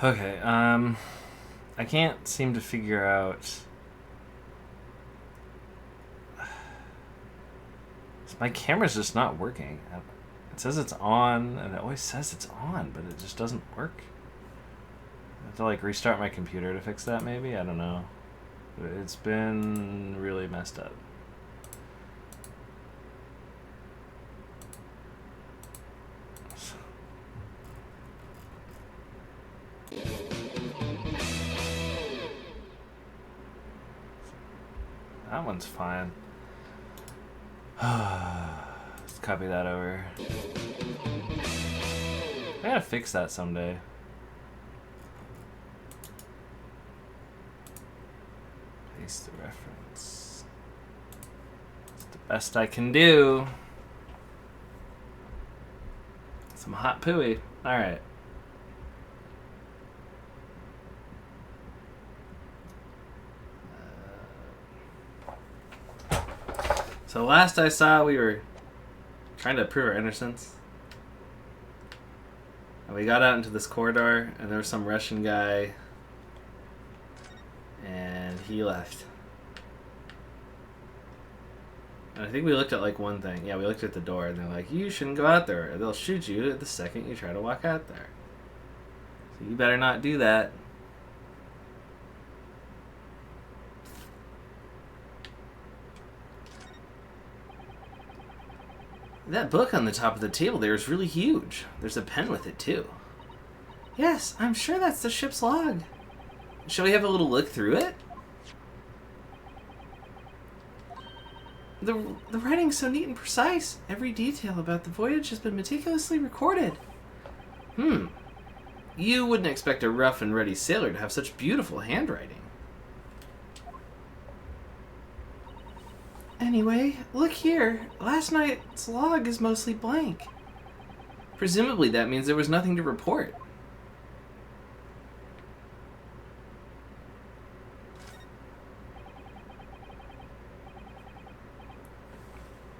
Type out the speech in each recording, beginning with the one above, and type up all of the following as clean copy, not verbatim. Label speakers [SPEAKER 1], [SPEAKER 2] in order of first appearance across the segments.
[SPEAKER 1] Okay, I can't seem to figure out. My camera's just not working. It says it's on, and it always says it's on, but it just doesn't work. I have to like restart my computer to fix that, maybe? I don't know. It's been really messed up. That one's fine. Let's copy that over. I gotta fix that someday. Paste the reference. It's the best I can do. Some hot pooey. Alright. So last I saw, we were trying to prove our innocence. And we got out into this corridor, and there was some Russian guy, and he left. And I think we looked at like one thing. Yeah, we looked at the door, and they're like, you shouldn't go out there. They'll shoot you the second you try to walk out there. So you better not do that. That book on the top of the table there is really huge. There's a pen with it, too. Yes, I'm sure that's the ship's log. Shall we have a little look through it? The writing's so neat and precise. Every detail about the voyage has been meticulously recorded. You wouldn't expect a rough and ready sailor to have such beautiful handwriting. Anyway, look here. Last night's log is mostly blank. Presumably that means there was nothing to report.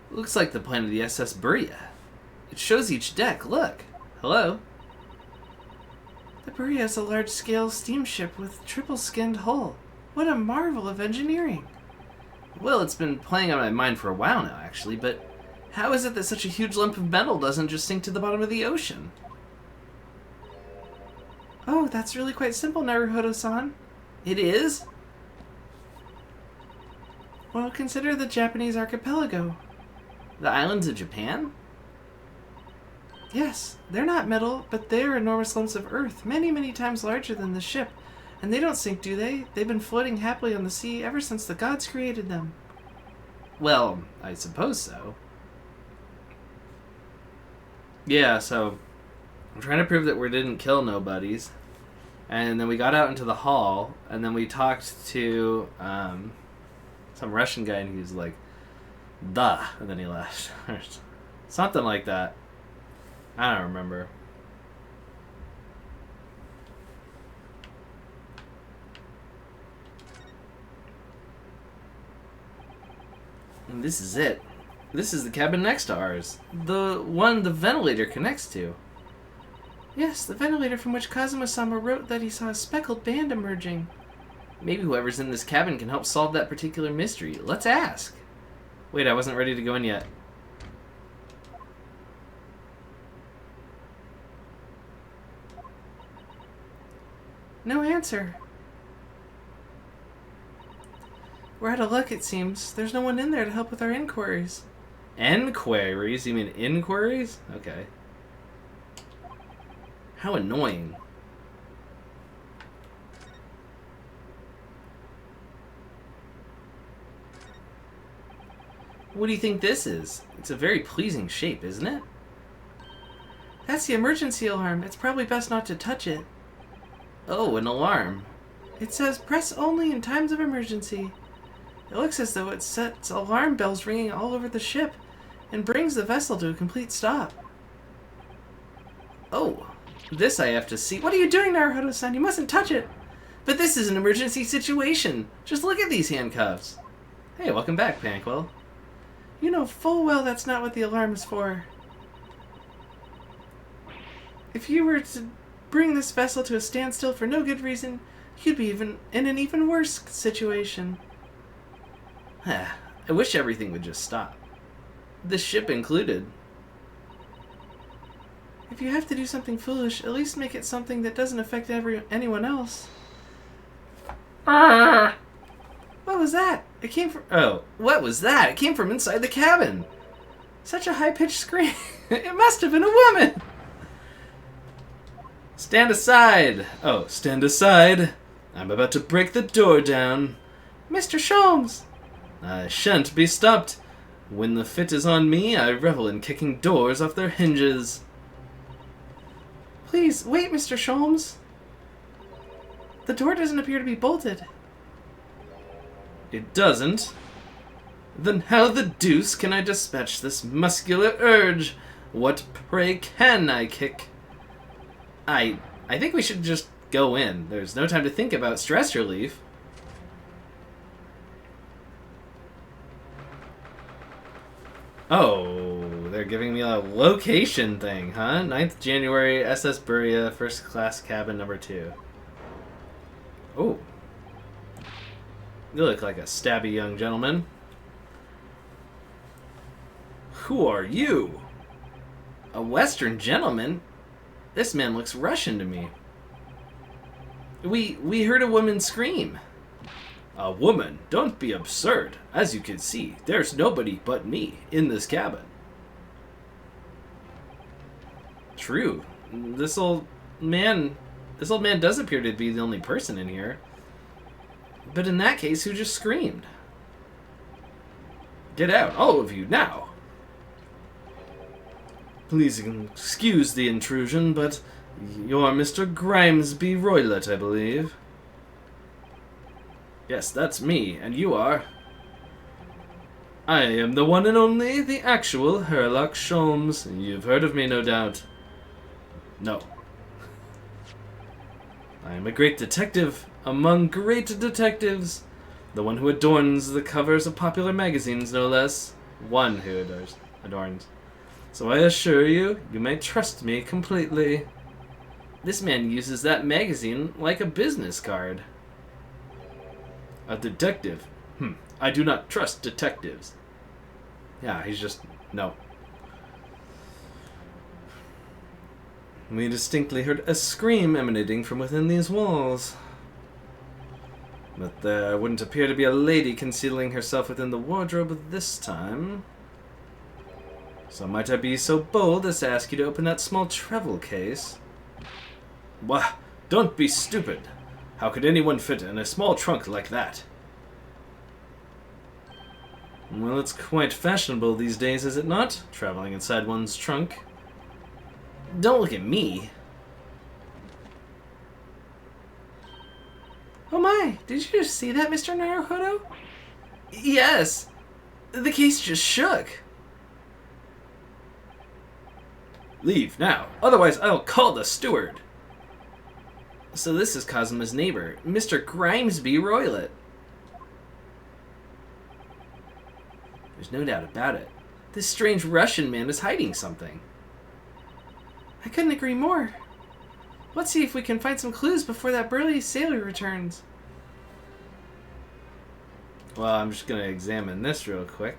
[SPEAKER 1] Looks like the plan of the SS Berea. It shows each deck. Look. Hello? The Berea is a large-scale steamship with triple-skinned hull. What a marvel of engineering. Well, it's been playing on my mind for a while now, actually, but how is it that such a huge lump of metal doesn't just sink to the bottom of the ocean? Oh, that's really quite simple, Naruhodo-san. It is? Well, consider the Japanese archipelago. The islands of Japan? Yes, they're not metal, but they're enormous lumps of earth, many, many times larger than the ship. And they don't sink, do they? They've been floating happily on the sea ever since the gods created them. Well, I suppose so. Yeah, so I'm trying to prove that we didn't kill nobodies. And then we got out into the hall, and then we talked to some Russian guy, and he was like, duh, and then he left. Something like that. I don't remember. And this is it. This is the cabin next to ours. The one the ventilator connects to. Yes, the ventilator from which Kazuma-sama wrote that he saw a speckled band emerging. Maybe whoever's in this cabin can help solve that particular mystery. Let's ask. Wait, I wasn't ready to go in yet. No answer. We're out of luck, it seems. There's no one in there to help with our inquiries. Enquiries? You mean inquiries? Okay. How annoying. What do you think this is? It's a very pleasing shape, isn't it? That's the emergency alarm. It's probably best not to touch it. Oh, an alarm. It says, press only in times of emergency. It looks as though it sets alarm bells ringing all over the ship and brings the vessel to a complete stop. Oh, this I have to see. What are you doing, Naruhodo-san? You mustn't touch it. But this is an emergency situation. Just look at these handcuffs. Hey, welcome back, Panquil. You know full well that's not what the alarm is for. If you were to bring this vessel to a standstill for no good reason, you'd be in an even worse situation. I wish everything would just stop. This ship included. If you have to do something foolish, at least make it something that doesn't affect anyone else. What was that? It came from... Oh, what was that? It came from inside the cabin. Such a high-pitched scream. It must have been a woman. Stand aside. Oh, stand aside. I'm about to break the door down. Mr. Sholmes. I shan't be stopped. When the fit is on me, I revel in kicking doors off their hinges. Please, wait, Mr. Sholmes. The door doesn't appear to be bolted. It doesn't? Then how the deuce can I dispatch this muscular urge? What prey can I kick? I think we should just go in. There's no time to think about stress relief. Oh, they're giving me a location thing, huh? 9th January, SS Buria, first class cabin number 2. Oh. You look like a stabby young gentleman. Who are you? A Western gentleman? This man looks Russian to me. We heard a woman scream. A woman? Don't be absurd. As you can see, there's nobody but me in this cabin. True. This old man does appear to be the only person in here. But in that case, who just screamed? Get out, all of you, now! Please excuse the intrusion, but you're Mr. Grimesby Roylott, I believe. Yes, that's me, and you are? I am the one and only, the actual Herlock Sholmes. You've heard of me, no doubt. No. I am a great detective among great detectives. The one who adorns the covers of popular magazines, no less. One who adorns. So I assure you, you may trust me completely. This man uses that magazine like a business card. A detective? I do not trust detectives. Yeah, he's just... no. We distinctly heard a scream emanating from within these walls. But there wouldn't appear to be a lady concealing herself within the wardrobe this time. So might I be so bold as to ask you to open that small travel case? Wah! Don't be stupid! How could anyone fit in a small trunk like that? Well, it's quite fashionable these days, is it not? Traveling inside one's trunk. Don't look at me. Oh my, did you just see that, Mr. Naruhodo? Yes. The case just shook. Leave now, otherwise I'll call the steward. So this is Kazuma's neighbor, Mr. Grimesby Roylott. There's no doubt about it. This strange Russian man is hiding something. I couldn't agree more. Let's see if we can find some clues before that burly sailor returns. Well, I'm just going to examine this real quick.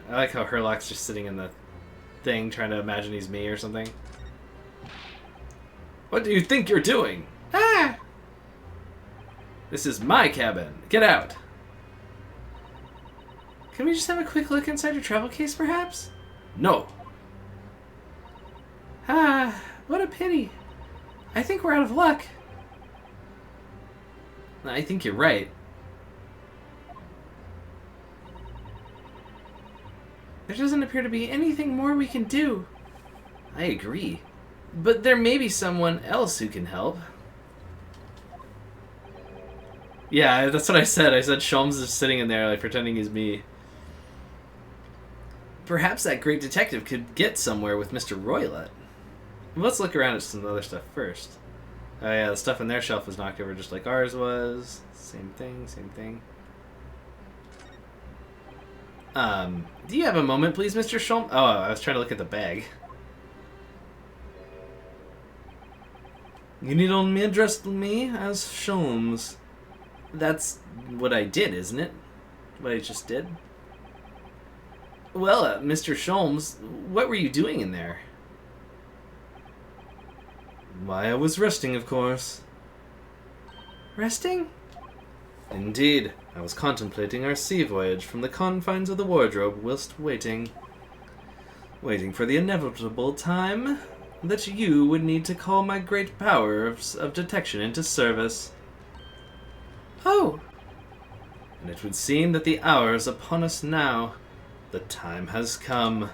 [SPEAKER 1] I like how Herlock's just sitting in the thing trying to imagine he's me or something. What do you think you're doing? Ah! This is my cabin. Get out. Can we just have a quick look inside your travel case, perhaps? No. Ah, what a pity. I think we're out of luck. I think you're right. There doesn't appear to be anything more we can do. I agree. But there may be someone else who can help. Yeah, that's what I said. I said Sholmes is sitting in there like pretending he's me. Perhaps that great detective could get somewhere with Mr. Roylott. Let's look around at some other stuff first. Oh yeah, the stuff in their shelf was knocked over just like ours was. Same thing, same thing. Do you have a moment, please, Mr. Sholmes? Oh, I was trying to look at the bag. You need only address me as Sholmes. That's what I did, isn't it? What I just did? Well, Mr. Sholmes, what were you doing in there? Why, I was resting, of course. Resting? Indeed. I was contemplating our sea voyage from the confines of the wardrobe whilst waiting. Waiting for the inevitable time that you would need to call my great power of detection into service. Oh! And it would seem that the hour is upon us now. The time has come.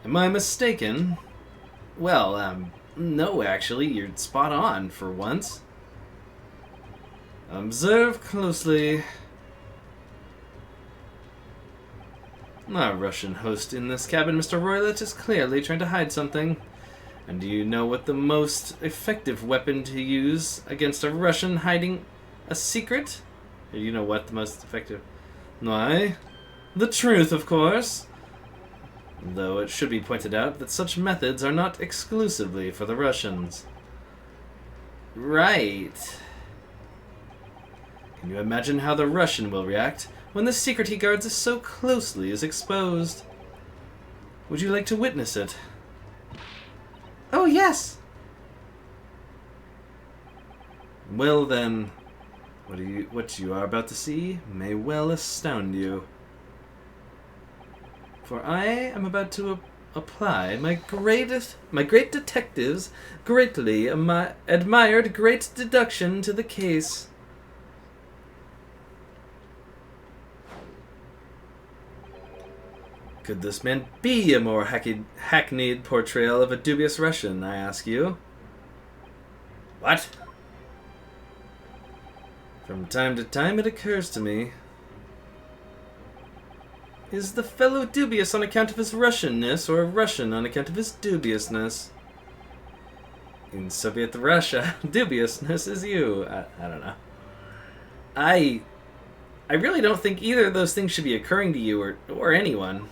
[SPEAKER 1] Am I mistaken? Well, no, actually, you're spot on for once. Observe closely. Our Russian host in this cabin, Mr. Roylett, is clearly trying to hide something. And do you know what the most effective weapon to use against a Russian hiding a secret? You know what the most effective... Why? The truth, of course. Though it should be pointed out that such methods are not exclusively for the Russians. Right. Can you imagine how the Russian will react when the secret he guards so closely is exposed? Would you like to witness it? Oh, yes! Well then, what you are about to see may well astound you. For I am about to apply my great detective's greatly admired great deduction to the case. Could this man be a more hackneyed portrayal of a dubious Russian, I ask you? What? From time to time it occurs to me. Is the fellow dubious on account of his Russianness, or Russian on account of his dubiousness? In Soviet Russia, dubiousness is you. I don't know. I really don't think either of those things should be occurring to you or anyone.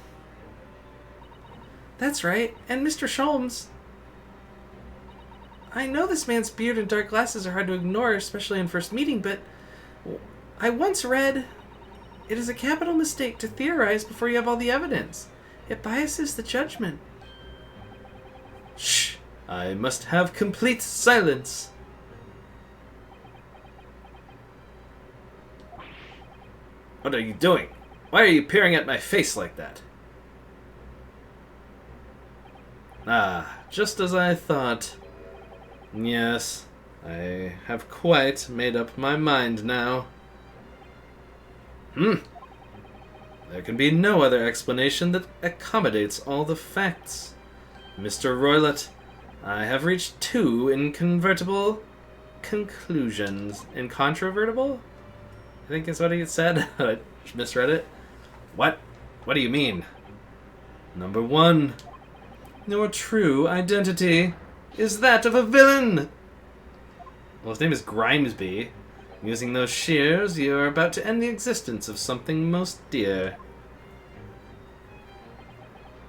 [SPEAKER 1] That's right. And Mr. Sholmes, I know this man's beard and dark glasses are hard to ignore, especially in first meeting, but I once read, it is a capital mistake to theorize before you have all the evidence. It biases the judgment. Shh! I must have complete silence. What are you doing? Why are you peering at my face like that? Ah, just as I thought. Yes, I have quite made up my mind now. There can be no other explanation that accommodates all the facts. Mr. Roylett, I have reached two incontrovertible conclusions. Incontrovertible? I think is what he said. I misread it. What? What do you mean? Number one, your true identity is that of a villain. Well, his name is Grimesby. Using those shears, you are about to end the existence of something most dear.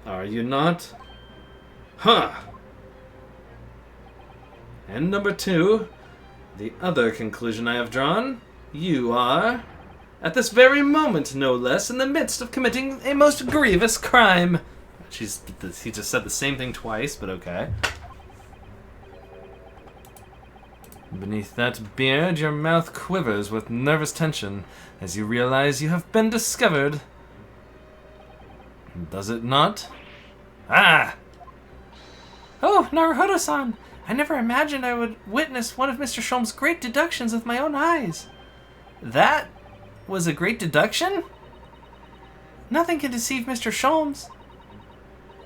[SPEAKER 1] Are you not? Huh! And number two, the other conclusion I have drawn, you are, at this very moment no less, in the midst of committing a most grievous crime. He just said the same thing twice, but okay. Beneath that beard, your mouth quivers with nervous tension as you realize you have been discovered. Does it not? Ah!
[SPEAKER 2] Oh, Naruhodo-san! I never imagined I would witness one of Mr. Sholmes' great deductions with my own eyes.
[SPEAKER 1] That was a great deduction?
[SPEAKER 2] Nothing can deceive Mr. Sholmes.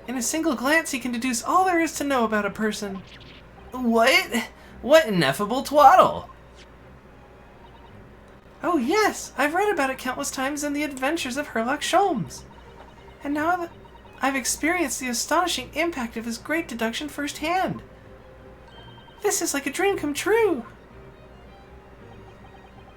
[SPEAKER 2] In a single glance, he can deduce all there is to know about a person.
[SPEAKER 1] What? What ineffable twaddle!
[SPEAKER 2] Oh yes, I've read about it countless times in the adventures of Herlock Sholmes. And now that I've experienced the astonishing impact of his great deduction firsthand. This is like a dream come true.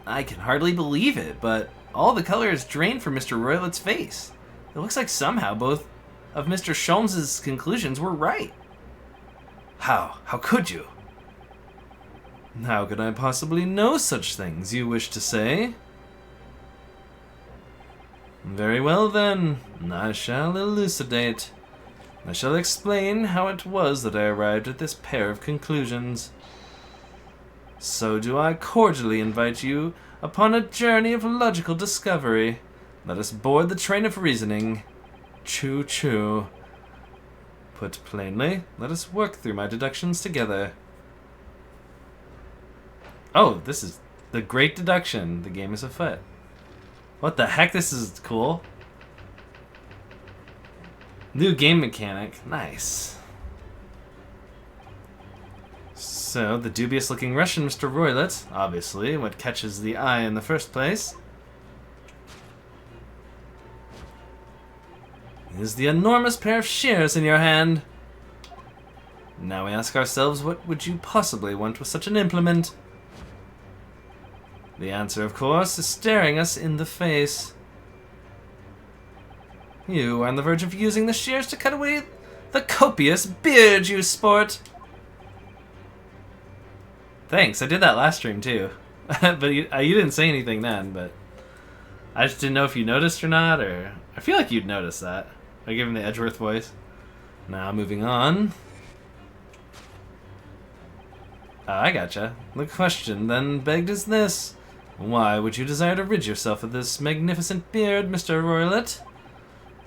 [SPEAKER 1] I can hardly believe it, but all the color is drained from Mr. Roylett's face. It looks like somehow both of Mr. Sholmes' conclusions were right. How? How could you?
[SPEAKER 3] How could I possibly know such things, you wish to say? Very well then, I shall elucidate. I shall explain how it was that I arrived at this pair of conclusions. So do I cordially invite you upon a journey of logical discovery. Let us board the train of reasoning. Choo-choo. Put plainly, let us work through my deductions together. Oh, this is the Great Deduction. The game is afoot. What the heck? This is cool. New game mechanic. Nice. So, the dubious-looking Russian Mr. Roylett, obviously, what catches the eye in the first place, is the enormous pair of shears in your hand. Now we ask ourselves, what would you possibly want with such an implement? The answer, of course, is staring us in the face. You are on the verge of using the shears to cut away the copious beard you sport. Thanks, I did that last stream too. But you didn't say anything then, but I just didn't know if you noticed or not, or I feel like you'd notice that. I give him the Edgeworth voice. Now, moving on. I gotcha. The question then begged is this. Why would you desire to rid yourself of this magnificent beard, Mr. Roylett?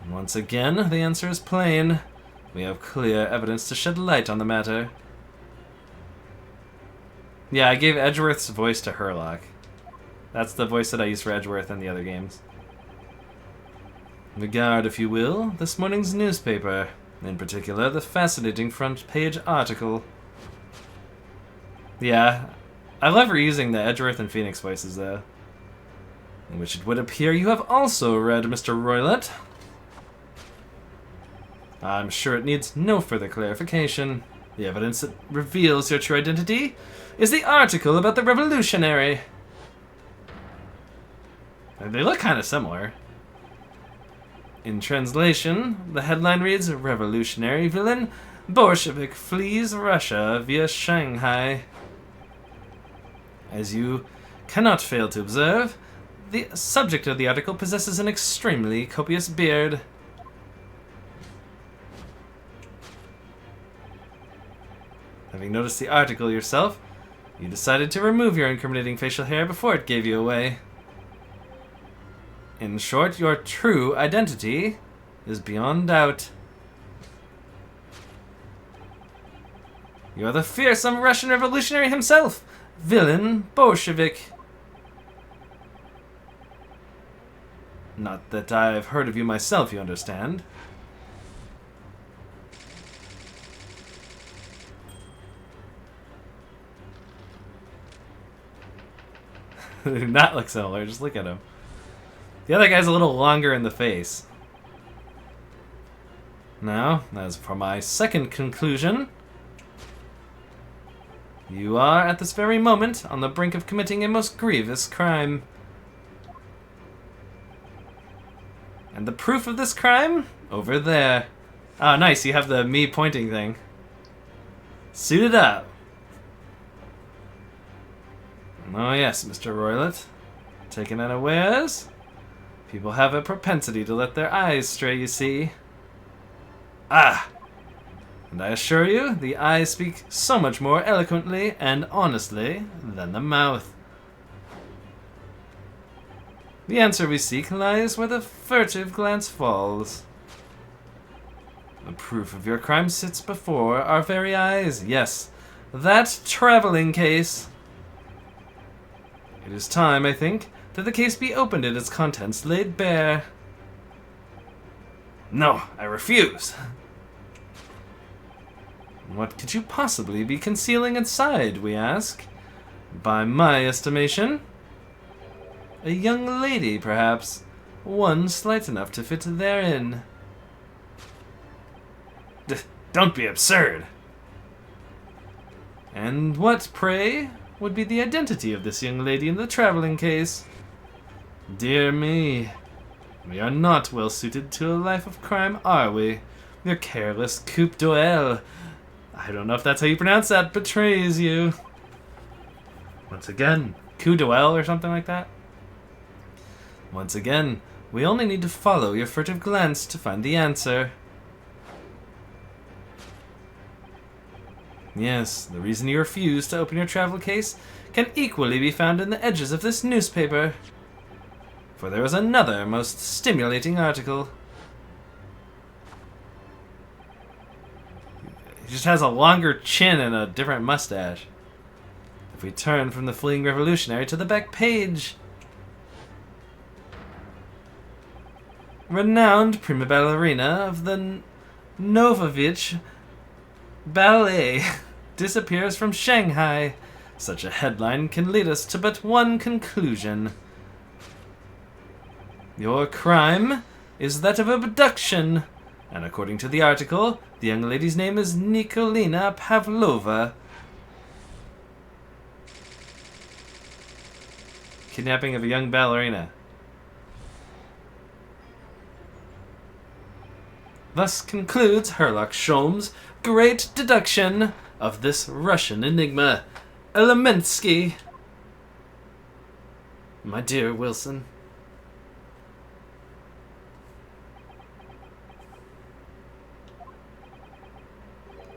[SPEAKER 3] Once again, the answer is plain. We have clear evidence to shed light on the matter. Yeah, I gave Edgeworth's voice to Herlock. That's the voice that I use for Edgeworth in the other games. Regard, if you will, this morning's newspaper. In particular, the fascinating front page article. Yeah, I love reusing the Edgeworth and Phoenix voices, though. In which it would appear you have also read, Mr. Roylett. I'm sure it needs no further clarification. The evidence that reveals your true identity is the article about the revolutionary. They look kind of similar. In translation, the headline reads, Revolutionary villain Bolshevik flees Russia via Shanghai. As you cannot fail to observe, the subject of the article possesses an extremely copious beard. Having noticed the article yourself, you decided to remove your incriminating facial hair before it gave you away. In short, your true identity is beyond doubt. You are the fearsome Russian revolutionary himself, villain Bolshevik. Not that I've heard of you myself, you understand. They do not look similar, just look at him. The other guy's a little longer in the face. Now, as for my second conclusion, you are at this very moment on the brink of committing a most grievous crime. And the proof of this crime? Over there. Oh, nice, you have the me pointing thing. Suit it up. Oh yes, Mr. Roylett. Taken unawares? People have a propensity to let their eyes stray, you see. Ah! And I assure you, the eyes speak so much more eloquently and honestly than the mouth. The answer we seek lies where the furtive glance falls. The proof of your crime sits before our very eyes. Yes, that traveling case. It is time, I think, that the case be opened and its contents laid bare. No, I refuse. What could you possibly be concealing inside, we ask? By my estimation, a young lady, perhaps, one slight enough to fit therein. Don't be absurd. And what, pray, would be the identity of this young lady in the traveling case? Dear me, we are not well suited to a life of crime, are we? Your careless coupe d'oeil, I don't know if that's how you pronounce that, betrays you. Once again, coup duel or something like that? Once again, we only need to follow your furtive glance to find the answer. Yes, the reason you refuse to open your travel case can equally be found in the edges of this newspaper. For there is another most stimulating article. He just has a longer chin and a different mustache. If we turn from the fleeing revolutionary to the back page... Renowned prima ballerina of the Novovich Ballet disappears from Shanghai. Such a headline can lead us to but one conclusion. Your crime is that of abduction, and according to the article, the young lady's name is Nikolina Pavlova. Kidnapping of a young ballerina. Thus concludes Herlock Sholmes' great deduction of this Russian enigma. Elemensky. My dear Wilson.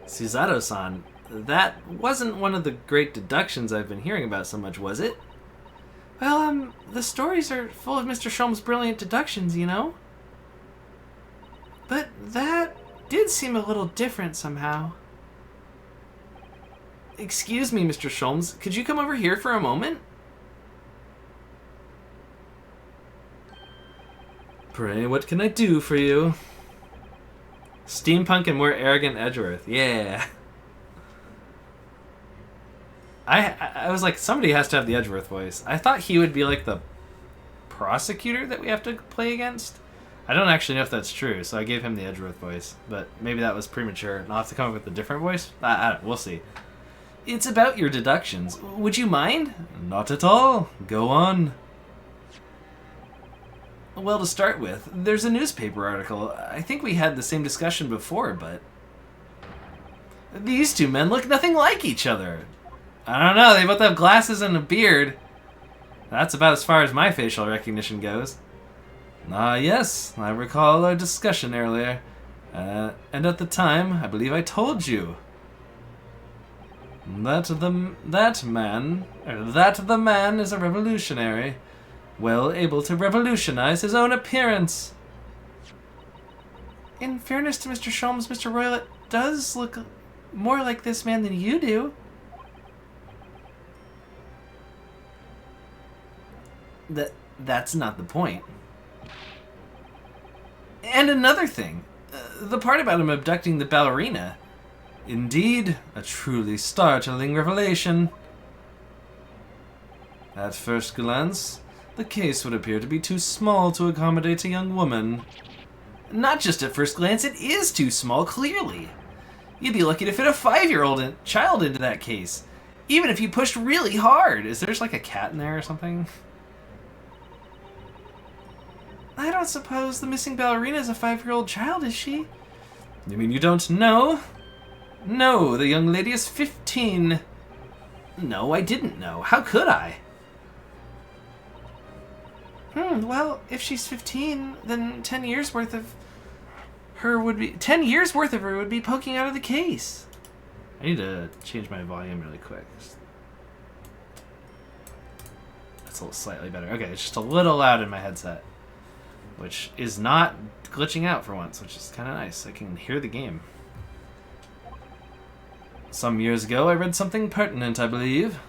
[SPEAKER 3] Suzato-san, that wasn't one of the great deductions I've been hearing about so much, was it?
[SPEAKER 2] Well, the stories are full of Mr. Sholmes' brilliant deductions, you know? But that did seem a little different somehow.
[SPEAKER 1] Excuse me, Mr. Sholmes, could you come over here for a moment?
[SPEAKER 3] Pray, what can I do for you? Steampunk and more arrogant Edgeworth. Yeah. I was like, somebody has to have the Edgeworth voice. I thought he would be like the prosecutor that we have to play against. I don't actually know if that's true, so I gave him the Edgeworth voice. But maybe that was premature, and I'll have to come up with a different voice? We'll see. It's about your deductions. Would you mind? Not at all. Go on. Well, to start with, there's a newspaper article. I think we had the same discussion before, but... These two men look nothing like each other. I don't know, they both have glasses and a beard. That's about as far as my facial recognition goes. Ah, yes, I recall our discussion earlier. And at the time, I believe I told you that the man is a revolutionary, well able to revolutionize his own appearance.
[SPEAKER 2] In fairness to Mr. Sholmes, Mr. Roylott does look more like this man than you do.
[SPEAKER 1] That's not the point. And another thing, the part about him abducting the ballerina. Indeed, a truly startling revelation. At first glance, the case would appear to be too small to accommodate a young woman. Not just at first glance, it is too small, clearly. You'd be lucky to fit a 5-year-old child into that case, even if you pushed really hard. Is there just like a cat in there or something?
[SPEAKER 2] I don't suppose the missing ballerina is a 5-year-old child, is she?
[SPEAKER 1] You mean you don't know? No, the young lady is 15. No, I didn't know. How could I?
[SPEAKER 2] Well, if she's 15, then 10 years worth of her would be... 10 years worth of her would be poking out of the case.
[SPEAKER 1] I need to change my volume really quick. That's a little slightly better. Okay, it's just a little loud in my headset, which is not glitching out for once, which is kind of nice. I can hear the game. Some years ago, I read something pertinent, I believe.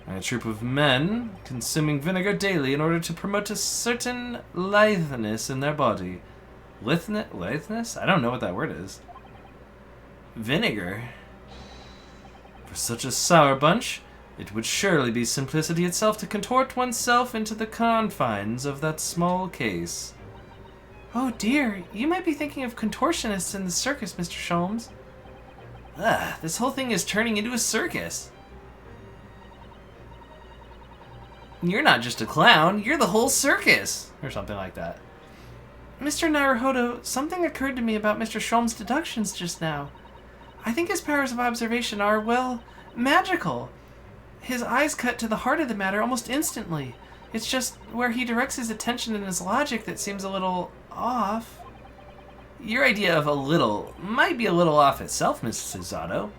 [SPEAKER 1] A troop of men consuming vinegar daily in order to promote a certain litheness in their body. Litheness? I don't know what that word is. Vinegar? For such a sour bunch, it would surely be simplicity itself to contort oneself into the confines of that small case.
[SPEAKER 2] Oh dear, you might be thinking of contortionists in the circus, Mr. Sholmes.
[SPEAKER 1] This whole thing is turning into a circus. You're not just a clown, you're the whole circus! Or something like that.
[SPEAKER 2] Mr. Naruhodo, something occurred to me about Mr. Sholmes' deductions just now. I think his powers of observation are, well, magical. his eyes cut to the heart of the matter almost instantly. It's just where he directs his attention and his logic that seems a little off.
[SPEAKER 1] Your idea of a little might be a little off itself, Mrs. Otto.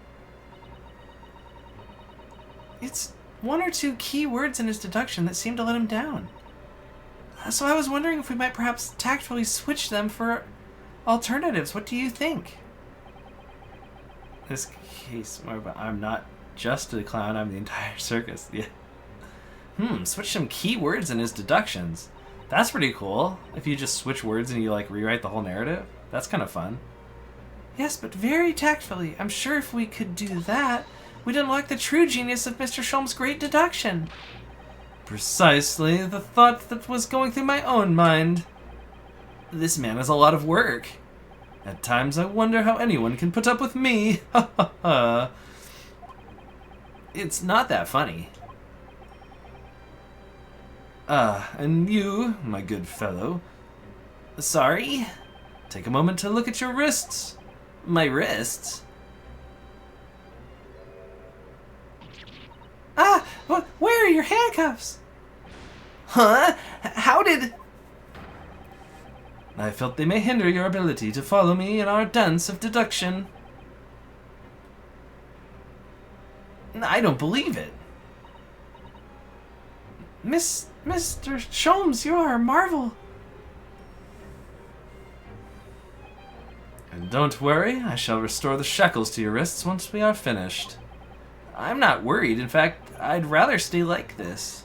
[SPEAKER 2] It's one or two key words in his deduction that seem to let him down. So I was wondering if we might perhaps tactfully switch them for alternatives. What do you think?
[SPEAKER 1] This case, I'm not just a clown, I'm the entire circus. Yeah. Switch some key words in his deductions. That's pretty cool. If you just switch words and you like rewrite the whole narrative, that's kind of fun.
[SPEAKER 2] Yes, but very tactfully. I'm sure if we could do that, we'd unlock the true genius of Mr. Sholmes' great deduction.
[SPEAKER 3] Precisely the thought that was going through my own mind.
[SPEAKER 1] This man has a lot of work.
[SPEAKER 3] At times I wonder how anyone can put up with me. Ha ha ha.
[SPEAKER 1] It's not that funny.
[SPEAKER 3] And you, my good fellow.
[SPEAKER 1] Sorry?
[SPEAKER 3] Take a moment to look at your wrists.
[SPEAKER 1] My wrists?
[SPEAKER 2] Where are your handcuffs?
[SPEAKER 1] Huh? How did...
[SPEAKER 3] I felt they may hinder your ability to follow me in our dance of deduction.
[SPEAKER 1] I don't believe it.
[SPEAKER 2] Mr. Sholmes, you are a marvel.
[SPEAKER 3] And don't worry, I shall restore the shackles to your wrists once we are finished.
[SPEAKER 1] I'm not worried. In fact, I'd rather stay like this.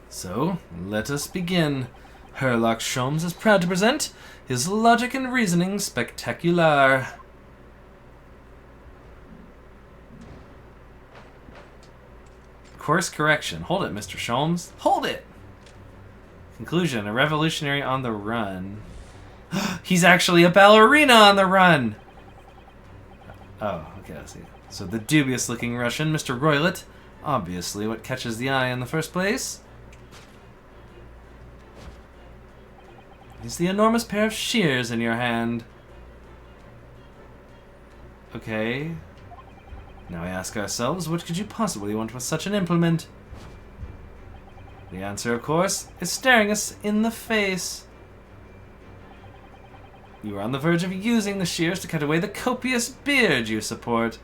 [SPEAKER 3] So, let us begin. Herlock Sholmes is proud to present his logic and reasoning spectacular.
[SPEAKER 1] Course correction. Hold it, Mr. Sholmes. Hold it! Conclusion. A revolutionary on the run. He's actually a ballerina on the run!
[SPEAKER 3] Oh, okay, I see. So the dubious-looking Russian, Mr. Roylett, obviously what catches the eye in the first place. Is the enormous pair of shears in your hand. Okay. Now we ask ourselves, what could you possibly want with such an implement? The answer, of course, is staring us in the face. You are on the verge of using the shears to cut away the copious beard you support.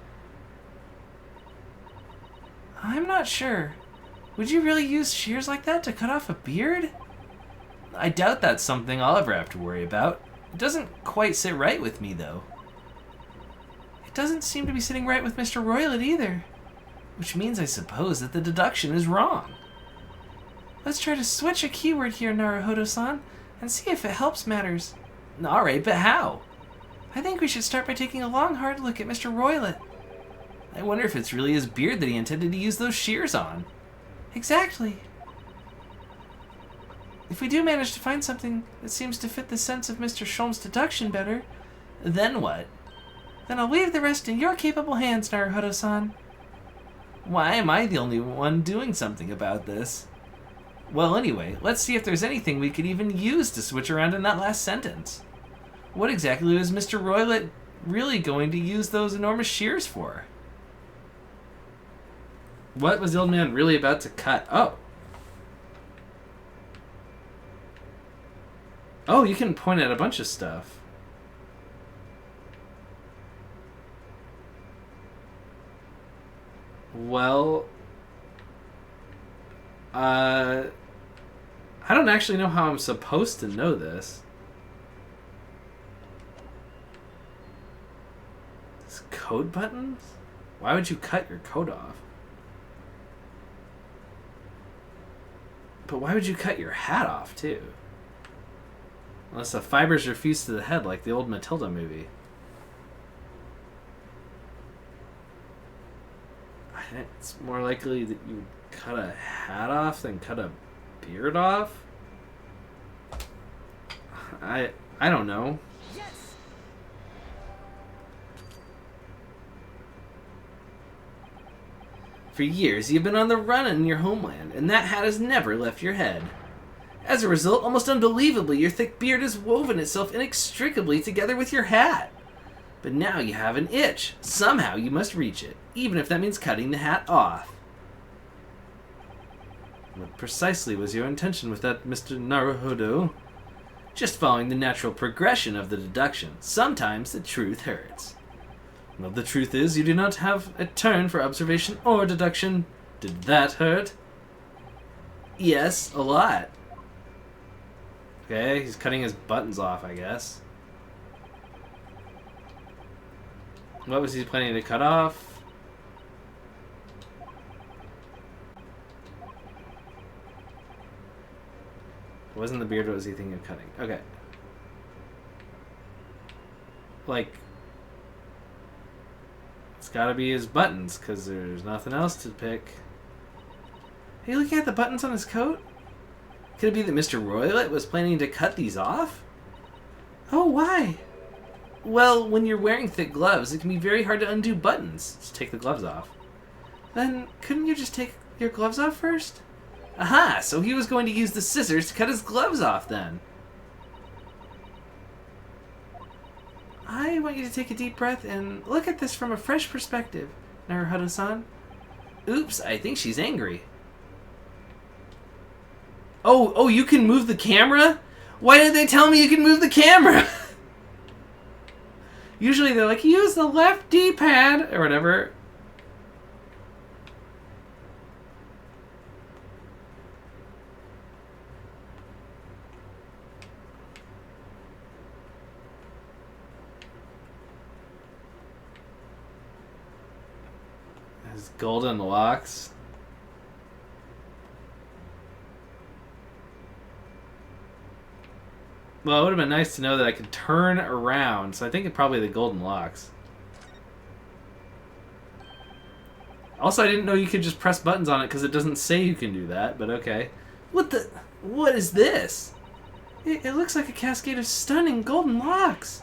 [SPEAKER 2] I'm not sure. Would you really use shears like that to cut off a beard?
[SPEAKER 1] I doubt that's something I'll ever have to worry about. It doesn't quite sit right with me, though.
[SPEAKER 2] It doesn't seem to be sitting right with Mr. Roylett either.
[SPEAKER 1] Which means I suppose that the deduction is wrong.
[SPEAKER 2] Let's try to switch a keyword here, Naruhodo-san, and see if it helps matters.
[SPEAKER 1] Alright, but how?
[SPEAKER 2] I think we should start by taking a long, hard look at Mr. Roylett.
[SPEAKER 1] I wonder if it's really his beard that he intended to use those shears on.
[SPEAKER 2] Exactly. If we do manage to find something that seems to fit the sense of Mr. Sholmes' deduction better,
[SPEAKER 1] then what?
[SPEAKER 2] Then I'll leave the rest in your capable hands, Naruhodo-san.
[SPEAKER 1] Why am I the only one doing something about this? Well, anyway, let's see if there's anything we could even use to switch around in that last sentence. What exactly was Mr. Roylett really going to use those enormous shears for? What was the old man really about to cut? Oh, you can point at a bunch of stuff. Well, I don't actually know how I'm supposed to know this. These coat buttons? Why would you cut your coat off? But why would you cut your hat off, too? Unless the fibers are fused to the head like the old Matilda movie. I think it's more likely that you would cut a hat off than cut a beard off? I don't know.
[SPEAKER 4] Yes.
[SPEAKER 1] For years, you've been on the run in your homeland, and that hat has never left your head. As a result, almost unbelievably, your thick beard has woven itself inextricably together with your hat. But now you have an itch. Somehow you must reach it, even if that means cutting the hat off. What precisely was your intention with that, Mr. Naruhodo? Just following the natural progression of the deduction. Sometimes the truth hurts. Well, the truth is, you do not have a turn for observation or deduction. Did that hurt? Yes, a lot. Okay, he's cutting his buttons off, I guess. What was he planning to cut off? It wasn't the beard, what was he thinking of cutting? Okay. Like, it's gotta be his buttons, because there's nothing else to pick. Are you looking at the buttons on his coat? Could it be that Mr. Roylett was planning to cut these off? Oh, why? Well, when you're wearing thick gloves, it can be very hard to undo buttons. Just take the gloves off. Then, couldn't you just take your gloves off first? Aha! So he was going to use the scissors to cut his gloves off, then. I want you to take a deep breath and look at this from a fresh perspective, Naruhodo-san. Oops, I think she's angry. Oh, you can move the camera? Why didn't they tell me you can move the camera? Usually they're like, use the left D-pad, or whatever. His golden locks. Well, it would have been nice to know that I could turn around, so I think it's probably the golden locks. Also, I didn't know you could just press buttons on it because it doesn't say you can do that, but okay. What is this? It looks like a cascade of stunning golden locks.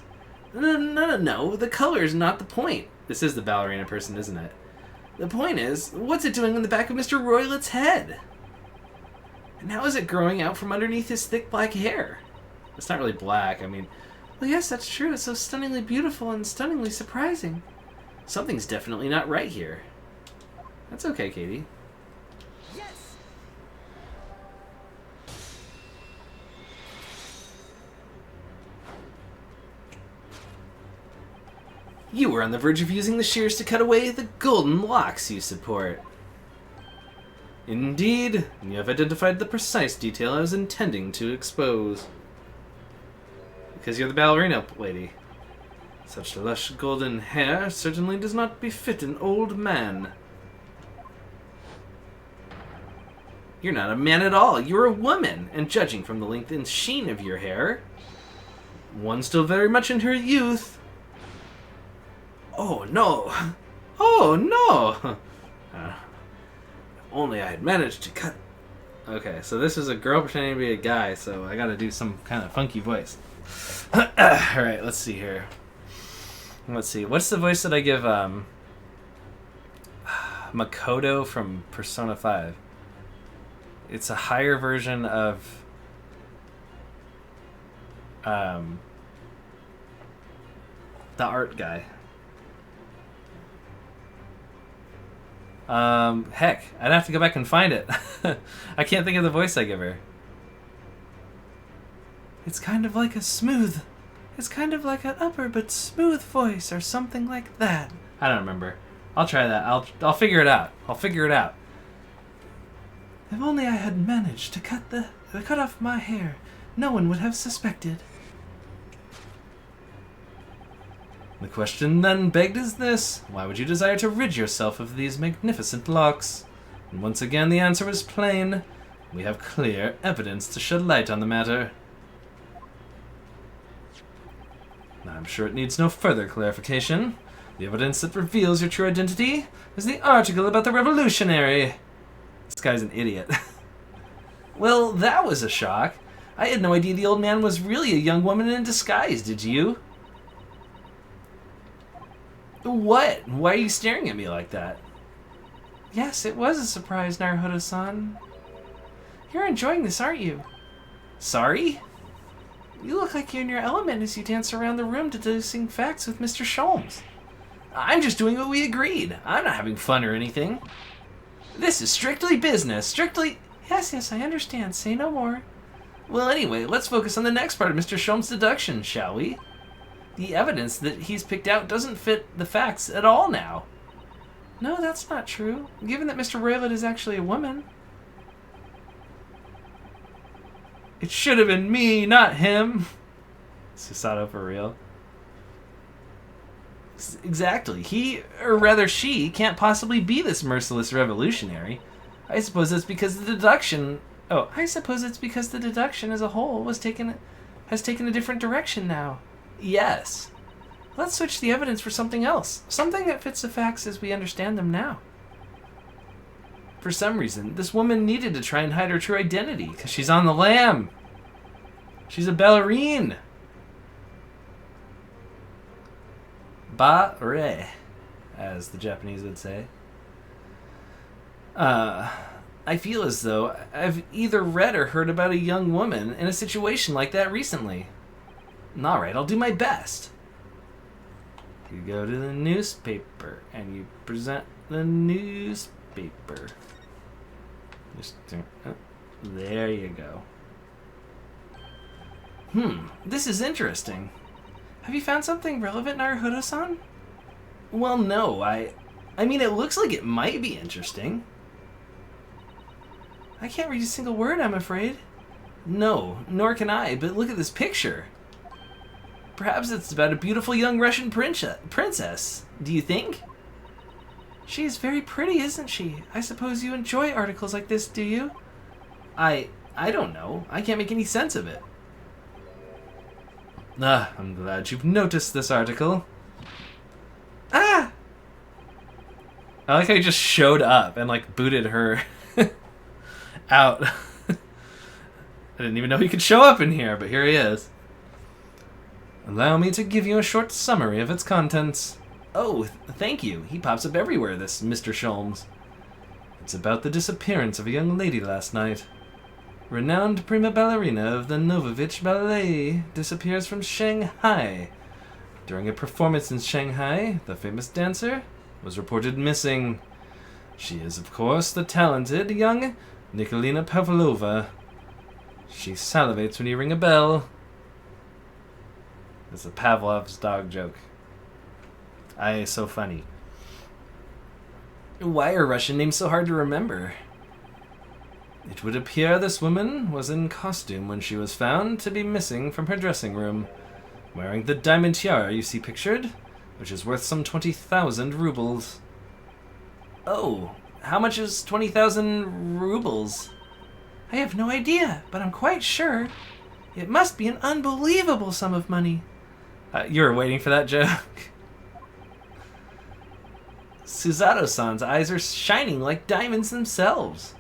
[SPEAKER 1] No, the color is not the point. This is the ballerina person, isn't it? The point is, what's it doing in the back of Mr. Roylett's head? And how is it growing out from underneath his thick black hair? It's not really black, I mean... Well, yes, that's true. It's so stunningly beautiful and stunningly surprising. Something's definitely not right here. That's okay, Katie.
[SPEAKER 4] Yes!
[SPEAKER 1] You were on the verge of using the shears to cut away the golden locks you support. Indeed, and you have identified the precise detail I was intending to expose. Because you're the ballerina lady. Such lush golden hair certainly does not befit an old man. You're not a man at all, you're a woman, and judging from the length and sheen of your hair, one still very much in her youth. Oh no! Oh no! If only I had managed to cut... Okay, so this is a girl pretending to be a guy, so I gotta do some kind of funky voice. Alright, let's see here. Let's see, what's the voice that I give Makoto from Persona 5? It's a higher version of the art guy. Heck, I'd have to go back and find it. I can't think of the voice I give her. It's kind of like an upper but smooth voice or something like that. I don't remember. I'll try that. I'll figure it out. If only I had managed to cut off my hair, no one would have suspected. The question then begged is this: why would you desire to rid yourself of these magnificent locks? And once again the answer was plain. We have clear evidence to shed light on the matter. I'm sure it needs no further clarification. The evidence that reveals your true identity is the article about the revolutionary. This guy's an idiot. Well, that was a shock. I had no idea the old man was really a young woman in disguise, did you? What? Why are you staring at me like that? Yes, it was a surprise, Naruhodo-san. You're enjoying this, aren't you? Sorry?
[SPEAKER 2] You look like you're in your element as you dance around the room deducing facts with Mr. Sholmes.
[SPEAKER 3] I'm just doing what we agreed. I'm not having fun or anything. This is strictly business, strictly...
[SPEAKER 2] Yes, I understand. Say no more.
[SPEAKER 3] Well, anyway, let's focus on the next part of Mr. Sholmes' deduction, shall we? The evidence that he's picked out doesn't fit the facts at all now.
[SPEAKER 2] No, that's not true, given that Mr. Raylet is actually a woman.
[SPEAKER 3] It should have been me, not him. Susato for real. Exactly. He, or rather she, can't possibly be this merciless revolutionary. I suppose it's because the deduction... Oh,
[SPEAKER 2] I suppose it's because the deduction as a whole has taken a different direction now.
[SPEAKER 3] yes.
[SPEAKER 2] Let's switch the evidence for something else. Something that fits the facts as we understand them now.
[SPEAKER 3] For some reason, this woman needed to try and hide her true identity, because she's on the lam. She's a ballerine. Ba-re, as the Japanese would say. I feel as though I've either read or heard about a young woman in a situation like that recently. Alright, I'll do my best. You go to the newspaper and you present the newspaper. Just there you go. This is interesting.
[SPEAKER 2] Have you found something relevant, Naruhodo-san?
[SPEAKER 3] Well, no, I mean, it looks like it might be interesting.
[SPEAKER 2] I can't read a single word, I'm afraid.
[SPEAKER 3] No, nor can I, but look at this picture. Perhaps it's about a beautiful young Russian princess. Do you think?
[SPEAKER 2] She is very pretty, isn't she? I suppose you enjoy articles like this, do you?
[SPEAKER 3] I don't know. I can't make any sense of it. I'm glad you've noticed this article.
[SPEAKER 2] Ah!
[SPEAKER 3] I like how he just showed up and, like, booted her out. I didn't even know he could show up in here, but here he is. Allow me to give you a short summary of its contents. Oh, thank you. He pops up everywhere, this Mr. Sholmes. It's about the disappearance of a young lady last night. Renowned prima ballerina of the Novovich Ballet disappears from Shanghai. During a performance in Shanghai, the famous dancer was reported missing. She is, of course, the talented young Nikolina Pavlova. She salivates when you ring a bell. It's a Pavlov's dog joke. So funny. Why are Russian names so hard to remember? It would appear this woman was in costume when she was found to be missing from her dressing room, wearing the diamond tiara you see pictured, which is worth some 20,000 rubles. Oh, how much is 20,000 rubles?
[SPEAKER 2] I have no idea, but I'm quite sure it must be an unbelievable sum of money.
[SPEAKER 3] You were waiting for that joke? Susato-san's eyes are shining like diamonds themselves.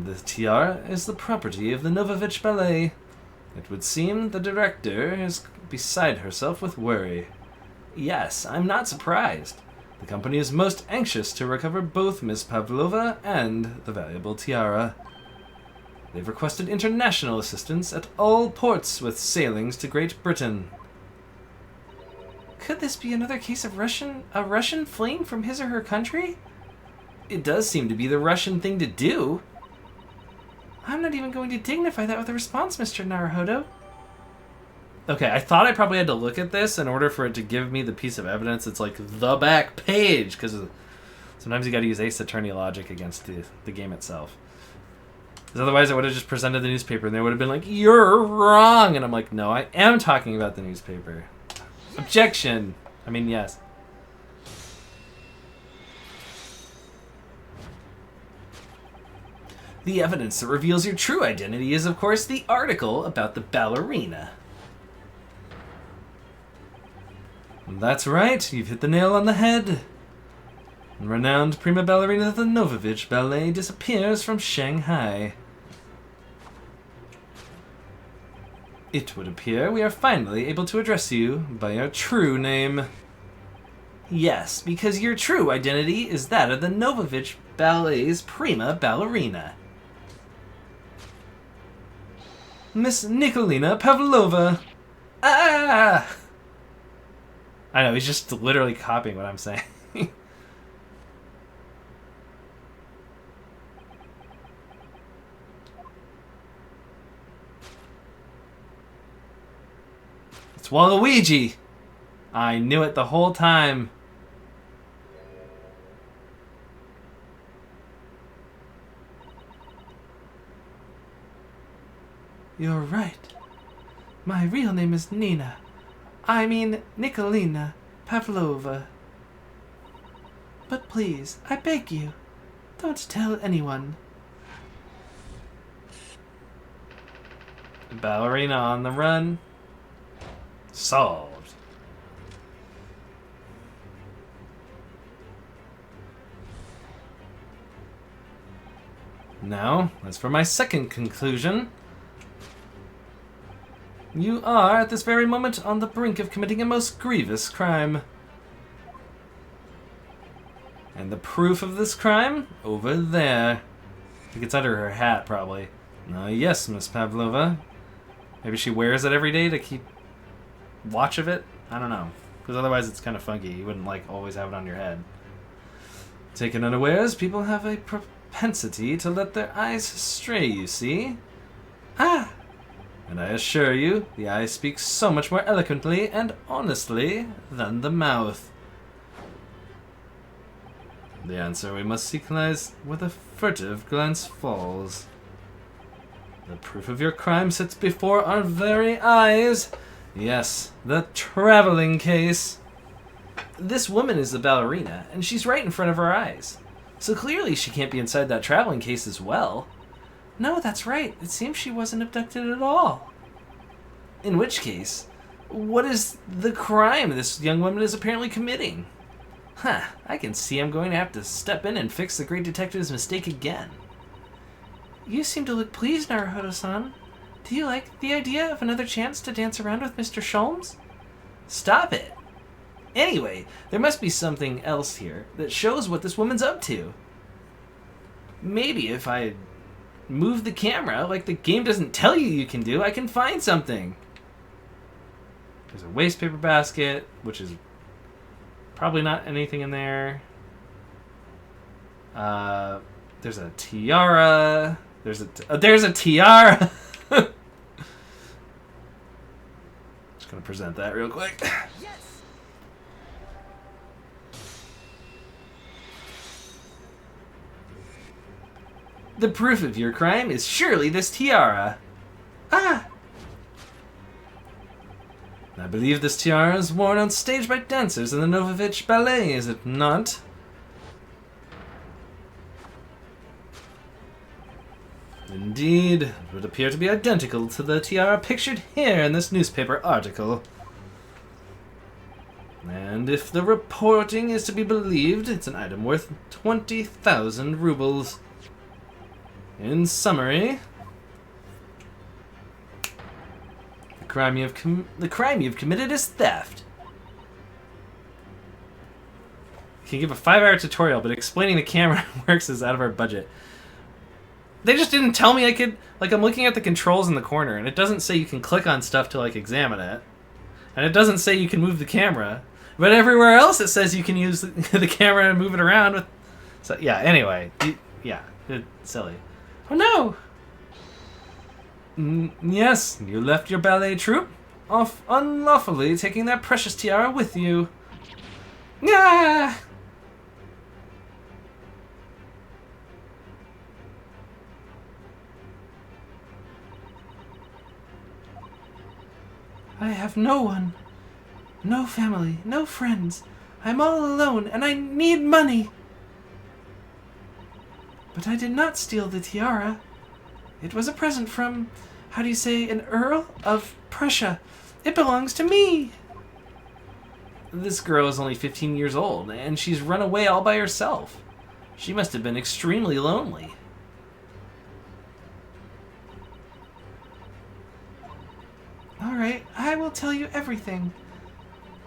[SPEAKER 3] The tiara is the property of the Novovich Ballet. It would seem the director is beside herself with worry. Yes, I'm not surprised. The company is most anxious to recover both Miss Pavlova and the valuable tiara. They've requested international assistance at all ports with sailings to Great Britain.
[SPEAKER 2] Could this be another case of a Russian fleeing from his or her country?
[SPEAKER 3] It does seem to be the Russian thing to do.
[SPEAKER 2] I'm not even going to dignify that with a response, Mr. Naruhodo.
[SPEAKER 3] Okay, I thought I probably had to look at this in order for it to give me the piece of evidence. It's like the back page, because sometimes you got to use Ace Attorney logic against the game itself. Because otherwise I would have just presented the newspaper and they would have been like, you're wrong! And I'm like, no, I am talking about the newspaper. Objection! I mean, yes. The evidence that reveals your true identity is, of course, the article about the ballerina. That's right, you've hit the nail on the head. Renowned prima ballerina of the Novovich Ballet disappears from Shanghai. It would appear we are finally able to address you by your true name. Yes, because your true identity is that of the Novovich Ballet's prima ballerina. Miss Nikolina Pavlova. Ah! I know, he's just literally copying what I'm saying. It's Waluigi! I knew it the whole time.
[SPEAKER 2] You're right. My real name is Nina. I mean Nikolina Pavlova. But please, I beg you, don't tell anyone.
[SPEAKER 3] Ballerina on the run. Solved. Now, as for my second conclusion, you are, at this very moment, on the brink of committing a most grievous crime. And the proof of this crime? Over there. I think it's under her hat, probably. Yes, Miss Pavlova. Maybe she wears it every day to keep watch of it? I don't know. Because otherwise it's kind of funky. You wouldn't, like, always have it on your head. Taken unawares, people have a propensity to let their eyes stray, you see? Ah! And I assure you, the eye speaks so much more eloquently and honestly than the mouth. The answer we must seek lies where the furtive glance falls. The proof of your crime sits before our very eyes. Yes, the traveling case. This woman is the ballerina, and she's right in front of our eyes. So clearly she can't be inside that traveling case as well.
[SPEAKER 2] No, that's right. It seems she wasn't abducted at all.
[SPEAKER 3] In which case, what is the crime this young woman is apparently committing? I can see I'm going to have to step in and fix the great detective's mistake again.
[SPEAKER 2] You seem to look pleased, Naruhodo-san. Do you like the idea of another chance to dance around with Mr. Sholmes?
[SPEAKER 3] Stop it! Anyway, there must be something else here that shows what this woman's up to. Maybe if I move the camera like the game doesn't tell you can do, I can find something. There's a waste paper basket, which is probably not anything in there. There's a tiara. There's a tiara. Just gonna present that real quick.
[SPEAKER 4] Yes!
[SPEAKER 3] The proof of your crime is surely this tiara.
[SPEAKER 2] Ah!
[SPEAKER 3] I believe this tiara is worn on stage by dancers in the Novovich Ballet, is it not? Indeed, it would appear to be identical to the tiara pictured here in this newspaper article. And if the reporting is to be believed, it's an item worth 20,000 rubles. In summary, the crime you've committed is theft. You can give a 5-hour tutorial, but explaining the camera works is out of our budget. They just didn't tell me I could... Like, I'm looking at the controls in the corner, and it doesn't say you can click on stuff to, like, examine it. And it doesn't say you can move the camera. But everywhere else it says you can use the camera and move it around with... So, yeah, anyway. Yeah, it's silly.
[SPEAKER 2] Oh no!
[SPEAKER 3] Yes, you left your ballet troupe off unlawfully, taking that precious tiara with you.
[SPEAKER 2] Ah! I have no one. No family, no friends. I'm all alone and I need money. But I did not steal the tiara. It was a present from, how do you say, an Earl of Prussia. It belongs to me.
[SPEAKER 3] This girl is only 15 years old, and she's run away all by herself. She must have been extremely lonely.
[SPEAKER 2] All right, I will tell you everything.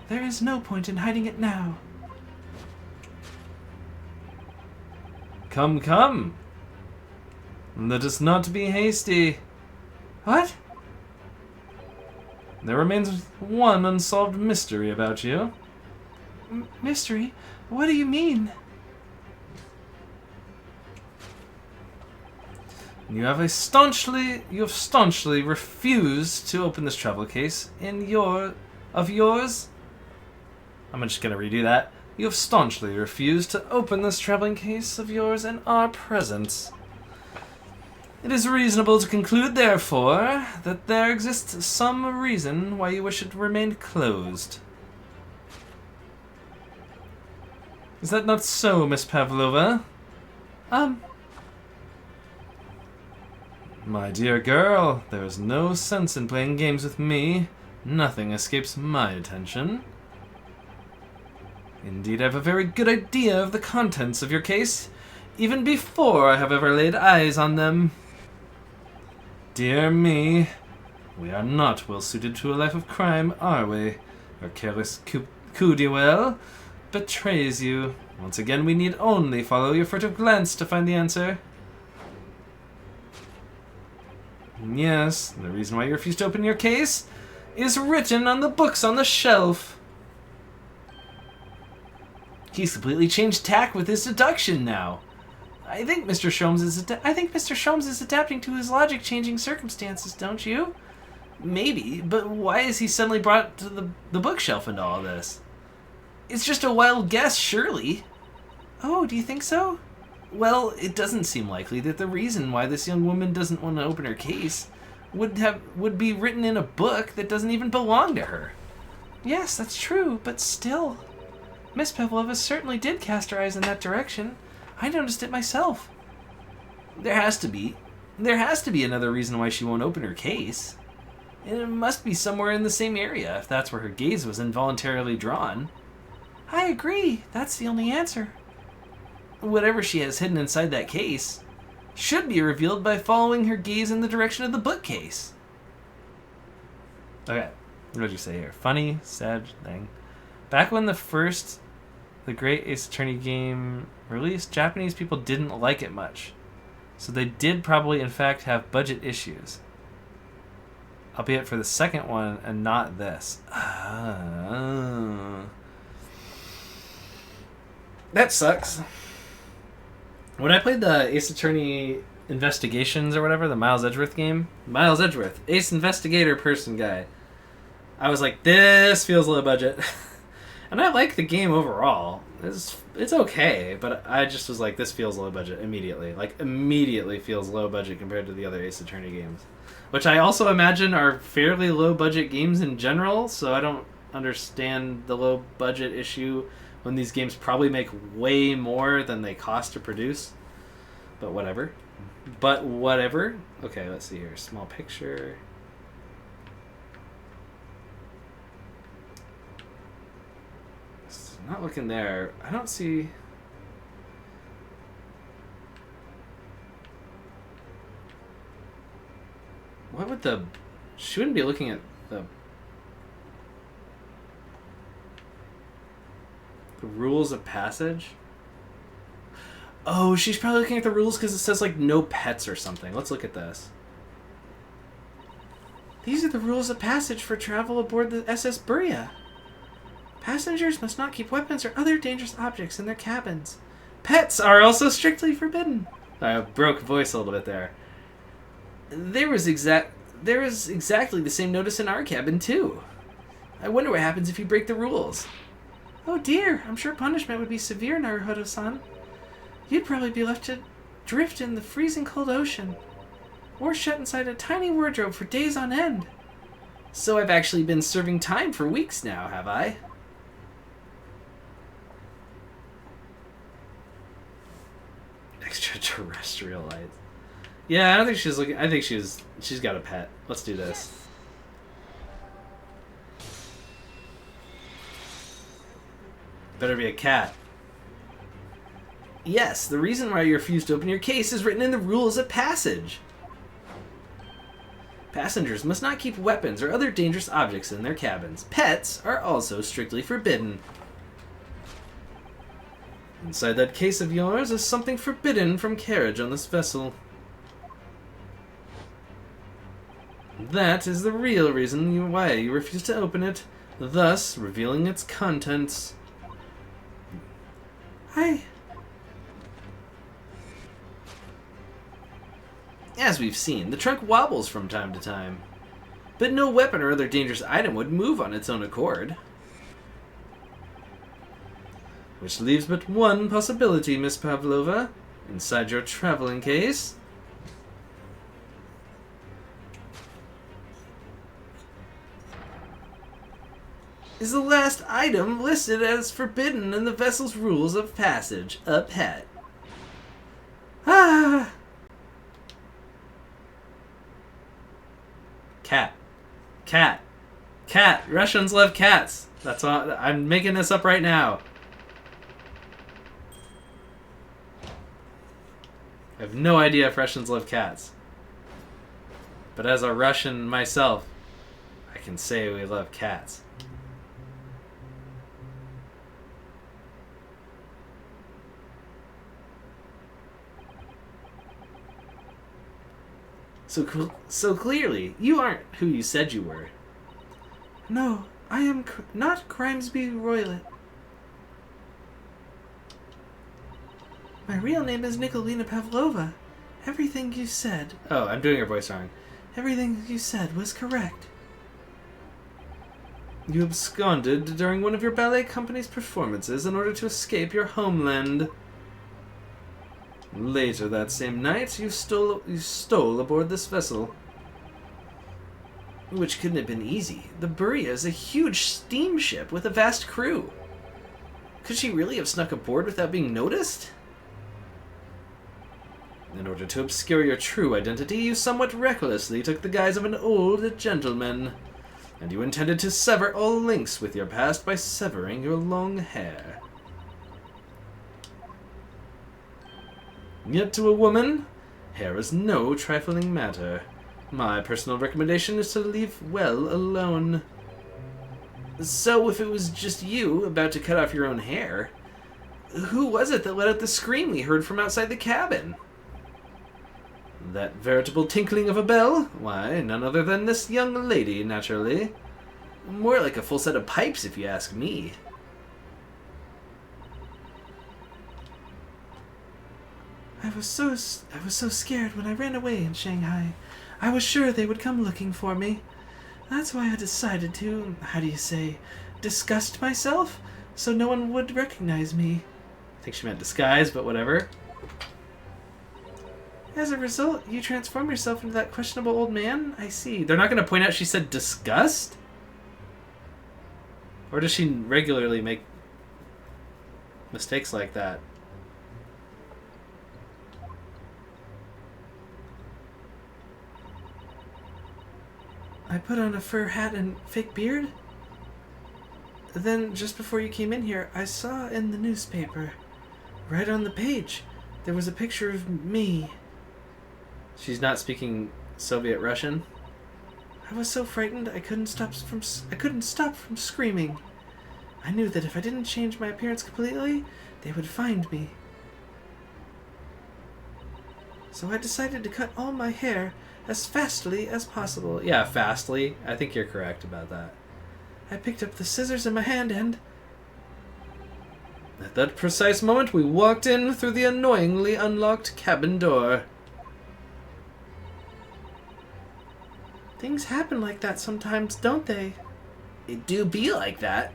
[SPEAKER 2] There is no point in hiding it now.
[SPEAKER 3] Come, come. Let us not be hasty.
[SPEAKER 2] What?
[SPEAKER 3] There remains one unsolved mystery about you.
[SPEAKER 2] Mystery? What do you mean?
[SPEAKER 3] You have staunchly refused to open this travel case of yours. I'm just gonna redo that. You have staunchly refused to open this traveling case of yours in our presence. It is reasonable to conclude, therefore, that there exists some reason why you wish it remained closed. Is that not so, Miss Pavlova? My dear girl, there is no sense in playing games with me. Nothing escapes my attention. Indeed, I have a very good idea of the contents of your case, even before I have ever laid eyes on them. Dear me, we are not well suited to a life of crime, are we? Our careless coup d'oeil betrays you. Once again, we need only follow your furtive glance to find the answer. Yes, the reason why you refuse to open your case is written on the books on the shelf. He's completely changed tack with his deduction now. I think Mr. Sholmes is adapting to his logic-changing circumstances, don't you? Maybe, but why is he suddenly brought to the bookshelf into all this? It's just a wild guess, surely.
[SPEAKER 2] Oh, do you think so?
[SPEAKER 3] Well, it doesn't seem likely that the reason why this young woman doesn't want to open her case would be written in a book that doesn't even belong to her.
[SPEAKER 2] Yes, that's true, but still. Miss Pavlova certainly did cast her eyes in that direction. I noticed it myself.
[SPEAKER 3] There has to be another reason why she won't open her case. And it must be somewhere in the same area, if that's where her gaze was involuntarily drawn.
[SPEAKER 2] I agree. That's the only answer.
[SPEAKER 3] Whatever she has hidden inside that case should be revealed by following her gaze in the direction of the bookcase. Okay, what did you say here? Funny, sad thing. Back when the Great Ace Attorney game released, Japanese people didn't like it much. So they did probably, in fact, have budget issues. Albeit for the second one and not this. That sucks. When I played the Ace Attorney Investigations or whatever, the Miles Edgeworth game, Ace Investigator person guy, I was like, this feels low budget. And I like the game overall. It's okay, but I just was like, this feels low budget immediately. Like, immediately feels low budget compared to the other Ace Attorney games. Which I also imagine are fairly low budget games in general, so I don't understand the low budget issue when these games probably make way more than they cost to produce. But whatever. Okay, let's see here. Small picture. Not looking there. I don't see... What would the... She wouldn't be looking at the rules of passage? Oh, she's probably looking at the rules because it says, like, no pets or something. Let's look at this.
[SPEAKER 2] These are the rules of passage for travel aboard the SS Berea. Passengers must not keep weapons or other dangerous objects in their cabins.
[SPEAKER 3] Pets are also strictly forbidden. I broke voice a little bit there. There was exactly the same notice in our cabin, too. I wonder what happens if you break the rules.
[SPEAKER 2] Oh dear, I'm sure punishment would be severe, Naruhodo-san. You'd probably be left to drift in the freezing cold ocean, or shut inside a tiny wardrobe for days on end.
[SPEAKER 3] So I've actually been serving time for weeks now, have I? Extraterrestrial lights. Yeah, I don't think she's looking. I think she's got a pet. Let's do this. Better be a cat. Yes, the reason why you refused to open your case is written in the rules of passage. Passengers must not keep weapons or other dangerous objects in their cabins. Pets are also strictly forbidden. Inside that case of yours is something forbidden from carriage on this vessel. That is the real reason why you refuse to open it, thus revealing its contents.
[SPEAKER 1] As we've seen, the trunk wobbles from time to time. But no weapon or other dangerous item would move on its own accord.
[SPEAKER 3] Which leaves but one possibility, Miss Pavlova. Inside your traveling case
[SPEAKER 1] is the last item listed as forbidden in the vessel's rules of passage, a pet. Ah! Cat. Cat. Cat. Russians love cats. That's all. I'm making this up right now. I have no idea if Russians love cats. But as a Russian myself, I can say we love cats. So clearly, you aren't who you said you were.
[SPEAKER 2] No, I am not Grimesby Roylet. My real name is Nikolina Pavlova. Everything you said,
[SPEAKER 1] Oh, I'm doing your voice wrong.
[SPEAKER 2] everything you said was correct.
[SPEAKER 3] you absconded during one of your ballet company's performances in order to escape your homeland. Later that same night, you stole aboard this vessel.
[SPEAKER 1] Which couldn't have been easy. The Berea is a huge steamship with a vast crew. Could she really have snuck aboard without being noticed?
[SPEAKER 3] In order to obscure your true identity, you somewhat recklessly took the guise of an old gentleman, and you intended to sever all links with your past by severing your long hair. Yet to a woman, hair is no trifling matter. My personal recommendation is to leave well alone.
[SPEAKER 1] So if it was just you about to cut off your own hair, who was it that let out the scream we heard from outside the cabin?
[SPEAKER 3] That veritable tinkling of a bell? Why, none other than this young lady, naturally.
[SPEAKER 1] More like a full set of pipes, if you ask me.
[SPEAKER 2] I was so scared when I ran away in Shanghai. I was sure they would come looking for me. That's why I decided to, disgust myself, so no one would recognize me.
[SPEAKER 1] I think she meant disguise, but whatever.
[SPEAKER 2] As a result, you transform yourself into that questionable old man? I see.
[SPEAKER 1] They're not going to point out she said disgust? Or does she regularly make mistakes like that?
[SPEAKER 2] I put on a fur hat and fake beard? Then, just before you came in here, I saw in the newspaper, right on the page, there was a picture of me.
[SPEAKER 1] She's not speaking Soviet Russian?
[SPEAKER 2] I was so frightened I couldn't stop from screaming. I knew that if I didn't change my appearance completely, they would find me. So I decided to cut all my hair as fastly as possible.
[SPEAKER 1] Yeah, fastly. I think you're correct about that.
[SPEAKER 2] I picked up the scissors in my hand and...
[SPEAKER 3] At that precise moment, we walked in through the annoyingly unlocked cabin door.
[SPEAKER 2] Things happen like that sometimes, don't they?
[SPEAKER 1] It do be like that.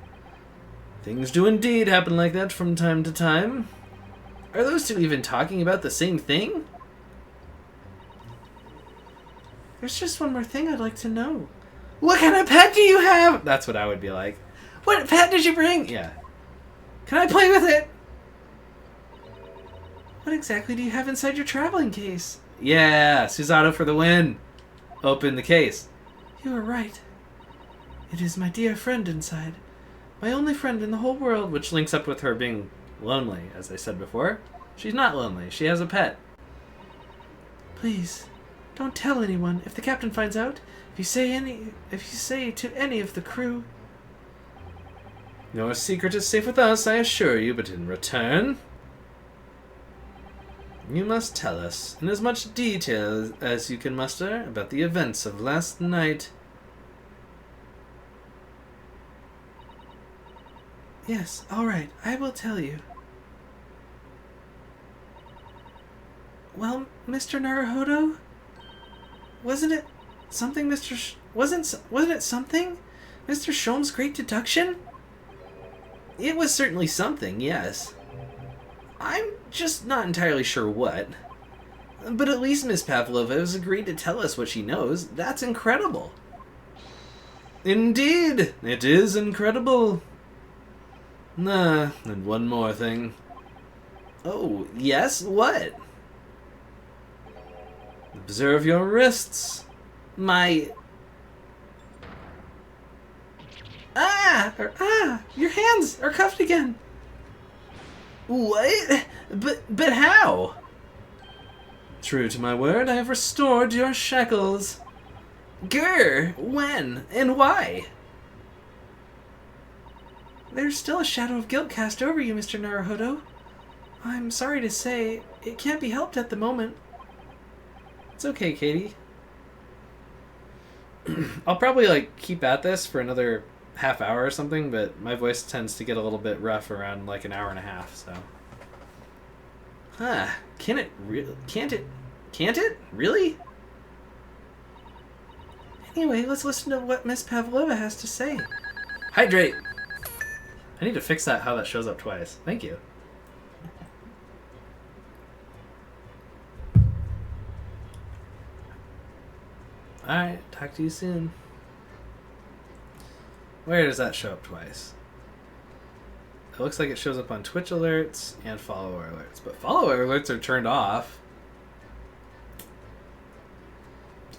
[SPEAKER 3] Things do indeed happen like that from time to time.
[SPEAKER 1] Are those two even talking about the same thing?
[SPEAKER 2] There's just one more thing I'd like to know.
[SPEAKER 1] What kind of pet do you have? That's what I would be like. What pet did you bring? Yeah. Can I play with it?
[SPEAKER 2] What exactly do you have inside your traveling case?
[SPEAKER 1] Yeah, Susato for the win. Open the case.
[SPEAKER 2] You are right. It is my dear friend inside. My only friend in the whole world.
[SPEAKER 1] Which links up with her being lonely, as I said before. She's not lonely. She has a pet.
[SPEAKER 2] Please, don't tell anyone. If the captain finds out, if you say to any of the crew...
[SPEAKER 3] Your secret is safe with us, I assure you, but in return... You must tell us, in as much detail as you can muster, about the events of last night.
[SPEAKER 1] Yes, all right, I will tell you. Well, Mr. Naruhodo, wasn't it something, wasn't it something? Mr. Shulm's great deduction?
[SPEAKER 3] It was certainly something, yes. I'm just not entirely sure what. But at least Miss Pavlova has agreed to tell us what she knows. That's incredible. Indeed, it is incredible. And one more thing. Oh, yes? What? Observe your wrists.
[SPEAKER 1] Your hands are cuffed again.
[SPEAKER 3] What? But how? True to my word, I have restored your shackles. Grr! When? And why?
[SPEAKER 1] There's still a shadow of guilt cast over you, Mr. Naruhodo. I'm sorry to say, it can't be helped at the moment.
[SPEAKER 3] It's okay, Katie. I'll probably, keep at this for another half hour or something, but my voice tends to get a little bit rough around, an hour and a half, so... Huh. Can't it? Really?
[SPEAKER 1] Anyway, let's listen to what Miss Pavlova has to say.
[SPEAKER 3] Hydrate! I need to fix that, how that shows up twice. Thank you. Alright, talk to you soon. Where does that show up twice? It looks like it shows up on Twitch alerts and follower alerts, but follower alerts are turned off.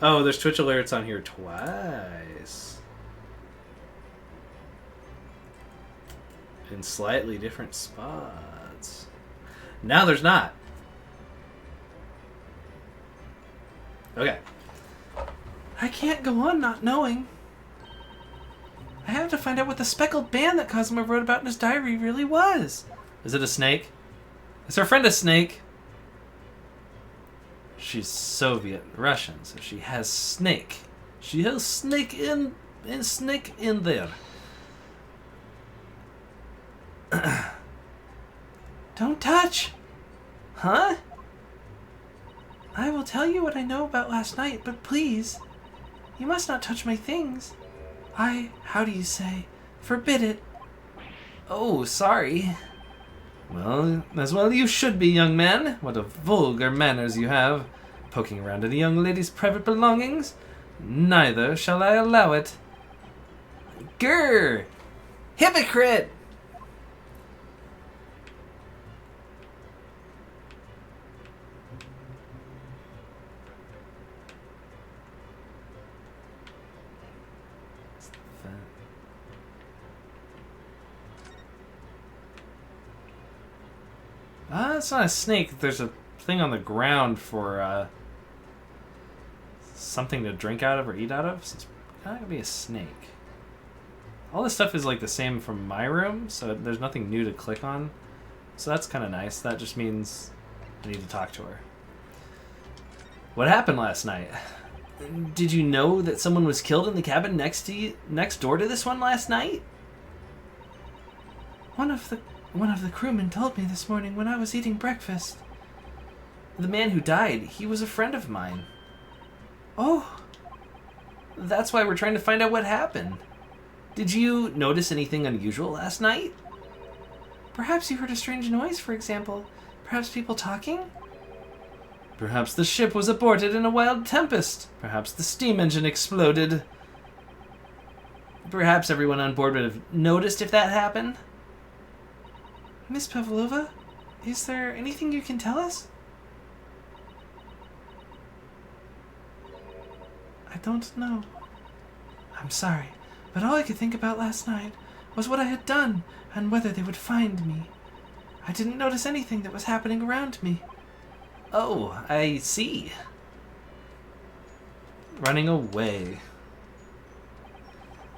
[SPEAKER 3] Oh, there's Twitch alerts on here twice. In slightly different spots. Now there's not. Okay.
[SPEAKER 1] I can't go on not knowing. I have to find out what the speckled band that Cosmo wrote about in his diary really was.
[SPEAKER 3] Is it a snake? Is her friend a snake? She's Soviet Russian, so she has snake. She has snake in there.
[SPEAKER 1] Don't touch!
[SPEAKER 3] Huh?
[SPEAKER 1] I will tell you what I know about last night, but please, you must not touch my things. How do you say, forbid it.
[SPEAKER 3] Oh, sorry. Well, as well you should be, young man. What a vulgar manners you have. Poking around in a young lady's private belongings. Neither shall I allow it. Grr! Hypocrite! It's not a snake. There's a thing on the ground for something to drink out of or eat out of. So it's not gonna be a snake. All this stuff is the same from my room, so there's nothing new to click on. So that's kind of nice. That just means I need to talk to her. What happened last night? Did you know that someone was killed in the cabin next door to this one last night?
[SPEAKER 1] One of the crewmen told me this morning when I was eating breakfast.
[SPEAKER 3] The man who died, he was a friend of mine.
[SPEAKER 1] Oh.
[SPEAKER 3] That's why we're trying to find out what happened. Did you notice anything unusual last night?
[SPEAKER 1] Perhaps you heard a strange noise, for example. Perhaps people talking?
[SPEAKER 3] Perhaps the ship was aborted in a wild tempest. Perhaps the steam engine exploded. Perhaps everyone on board would have noticed if that happened.
[SPEAKER 1] Miss Pavlova, is there anything you can tell us? I don't know. I'm sorry, but all I could think about last night was what I had done and whether they would find me. I didn't notice anything that was happening around me.
[SPEAKER 3] Oh, I see. Running away.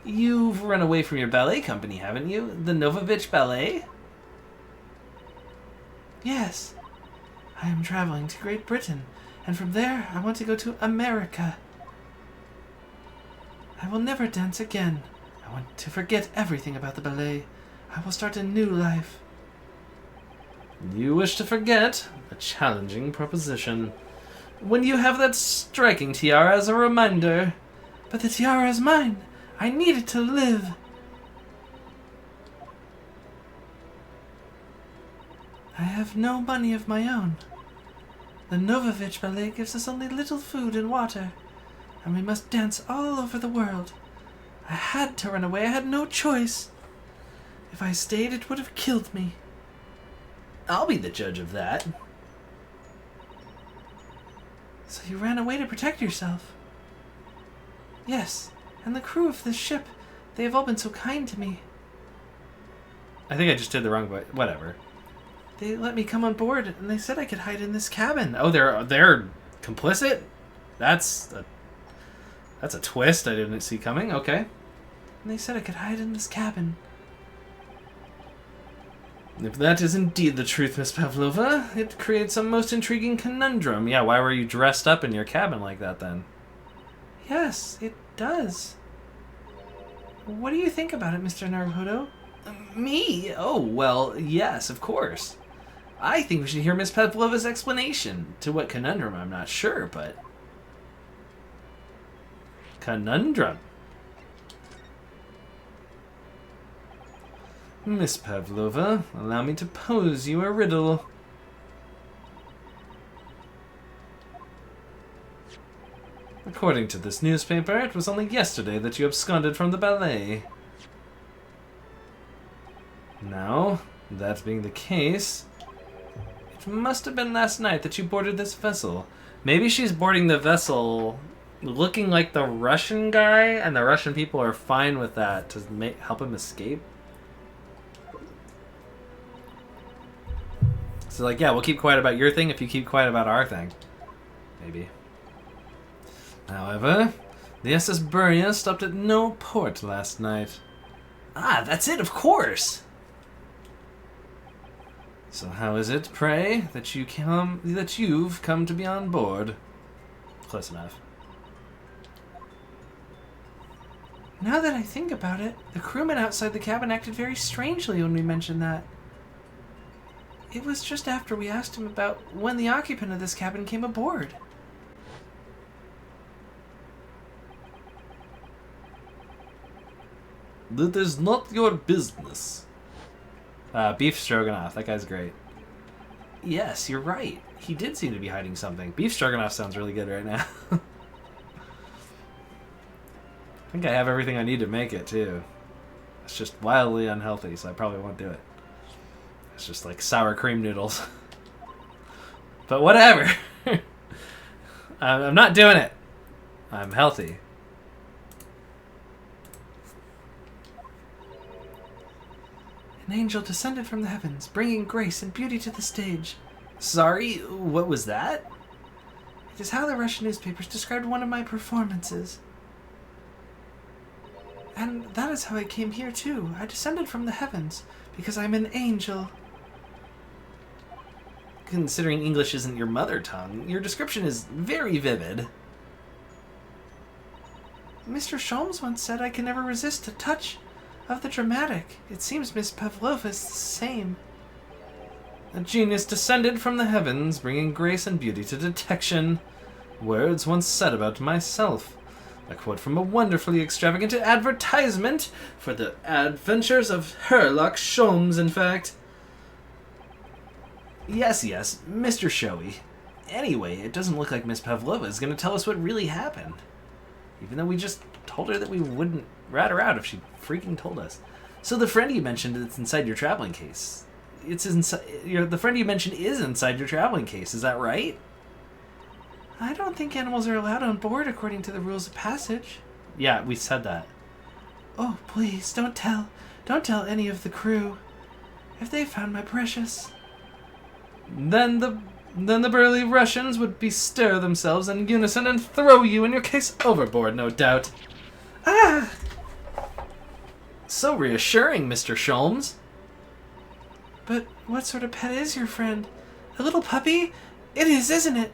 [SPEAKER 3] You've run away from your ballet company, haven't you? The Novovich Ballet?
[SPEAKER 1] Yes.
[SPEAKER 2] I am traveling to Great Britain, and from there I want to go to America. I will never dance again. I want to forget everything about the ballet. I will start a new life.
[SPEAKER 3] You wish to forget? A challenging proposition. When you have that striking tiara as a reminder.
[SPEAKER 2] But the tiara is mine. I need it to live. I have no money of my own. The Novovich Ballet gives us only little food and water, and we must dance all over the world. I had to run away. I had no choice. If I stayed, it would have killed me.
[SPEAKER 1] I'll be the judge of that.
[SPEAKER 2] So you ran away to protect yourself? Yes, and the crew of this ship, they have all been so kind to me.
[SPEAKER 3] I think I just did the wrong way. Whatever.
[SPEAKER 2] They let me come on board, and they said I could hide in this cabin.
[SPEAKER 3] Oh, they're complicit? That's a twist I didn't see coming. Okay.
[SPEAKER 2] And they said I could hide in this cabin.
[SPEAKER 3] If that is indeed the truth, Miss Pavlova, it creates a most intriguing conundrum. Yeah, why were you dressed up in your cabin like that then?
[SPEAKER 2] Yes, it does. What do you think about it, Mr. Naruhodo?
[SPEAKER 1] Me? Oh, well, yes, of course. I think we should hear Miss Pavlova's explanation. To what conundrum, I'm not sure, but...
[SPEAKER 3] Conundrum. Miss Pavlova, allow me to pose you a riddle. According to this newspaper, it was only yesterday that you absconded from the ballet. Now, that being the case, it must have been last night that you boarded this vessel.
[SPEAKER 1] Maybe she's boarding the vessel looking like the Russian guy, and the Russian people are fine with that to help him escape. So like, yeah, we'll keep quiet about your thing if you keep quiet about our thing. Maybe.
[SPEAKER 3] However, the SS Beria stopped at no port last night.
[SPEAKER 1] Ah, that's it, of course.
[SPEAKER 3] So how is it, pray, that you've come to be on board?
[SPEAKER 1] Close enough.
[SPEAKER 2] Now that I think about it, the crewman outside the cabin acted very strangely when we mentioned that. It was just after we asked him about when the occupant of this cabin came aboard.
[SPEAKER 3] That is not your business.
[SPEAKER 1] Beef Stroganoff. That guy's great. Yes, you're right. He did seem to be hiding something. Beef Stroganoff sounds really good right now.
[SPEAKER 3] I think I have everything I need to make it, too. It's just wildly unhealthy, so I probably won't do it. It's just like sour cream noodles.
[SPEAKER 1] But whatever. I'm not doing it. I'm healthy.
[SPEAKER 2] An angel descended from the heavens, bringing grace and beauty to the stage.
[SPEAKER 1] Sorry, what was that?
[SPEAKER 2] It is how the Russian newspapers described one of my performances. And that is how I came here too. I descended from the heavens, because I'm an angel.
[SPEAKER 1] Considering English isn't your mother tongue, your description is very vivid.
[SPEAKER 2] Mr. Sholmes once said I can never resist a touch of the dramatic. It seems Miss Pavlova is the same.
[SPEAKER 3] A genius descended from the heavens, bringing grace and beauty to detection. Words once said about myself. A quote from a wonderfully extravagant advertisement for the adventures of Sherlock Sholmes, in fact.
[SPEAKER 1] Yes, Mr. Showy. Anyway, it doesn't look like Miss Pavlova is going to tell us what really happened. Even though we just told her that we wouldn't rat her out if she freaking told us. So the friend you mentioned that's inside your traveling case. The friend you mentioned is inside your traveling case, is that right?
[SPEAKER 2] I don't think animals are allowed on board according to the rules of passage.
[SPEAKER 1] Yeah, we said that.
[SPEAKER 2] Oh, please, don't tell any of the crew. If they found my precious...
[SPEAKER 3] Then the burly Russians would bestir themselves in unison and throw you and your case overboard, no doubt.
[SPEAKER 2] Ah!
[SPEAKER 1] So reassuring, Mr. Sholmes.
[SPEAKER 2] But what sort of pet is your friend? A little puppy? It is, isn't it?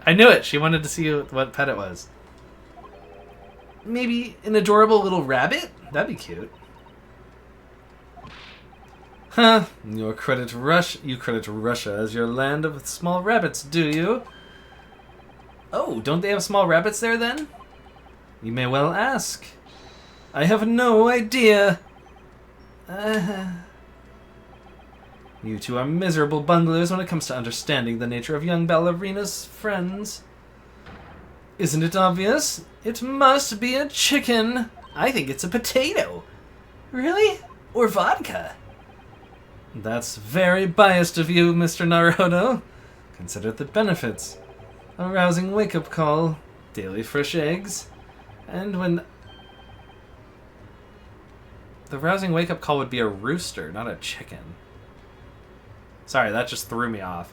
[SPEAKER 3] I knew it. She wanted to see what pet it was. Maybe an adorable little rabbit? That'd be cute. Huh. You credit Russia as your land of small rabbits, do you? Oh, don't they have small rabbits there then? You may well ask. I have no idea. You two are miserable bunglers when it comes to understanding the nature of young ballerina's friends. Isn't it obvious? It must be a chicken.
[SPEAKER 1] I think it's a potato. Really? Or vodka?
[SPEAKER 3] That's very biased of you, Mr. Naruto. Consider the benefits. A rousing wake-up call, daily fresh eggs, and when... The rousing wake-up call would be a rooster, not a chicken. Sorry, that just threw me off.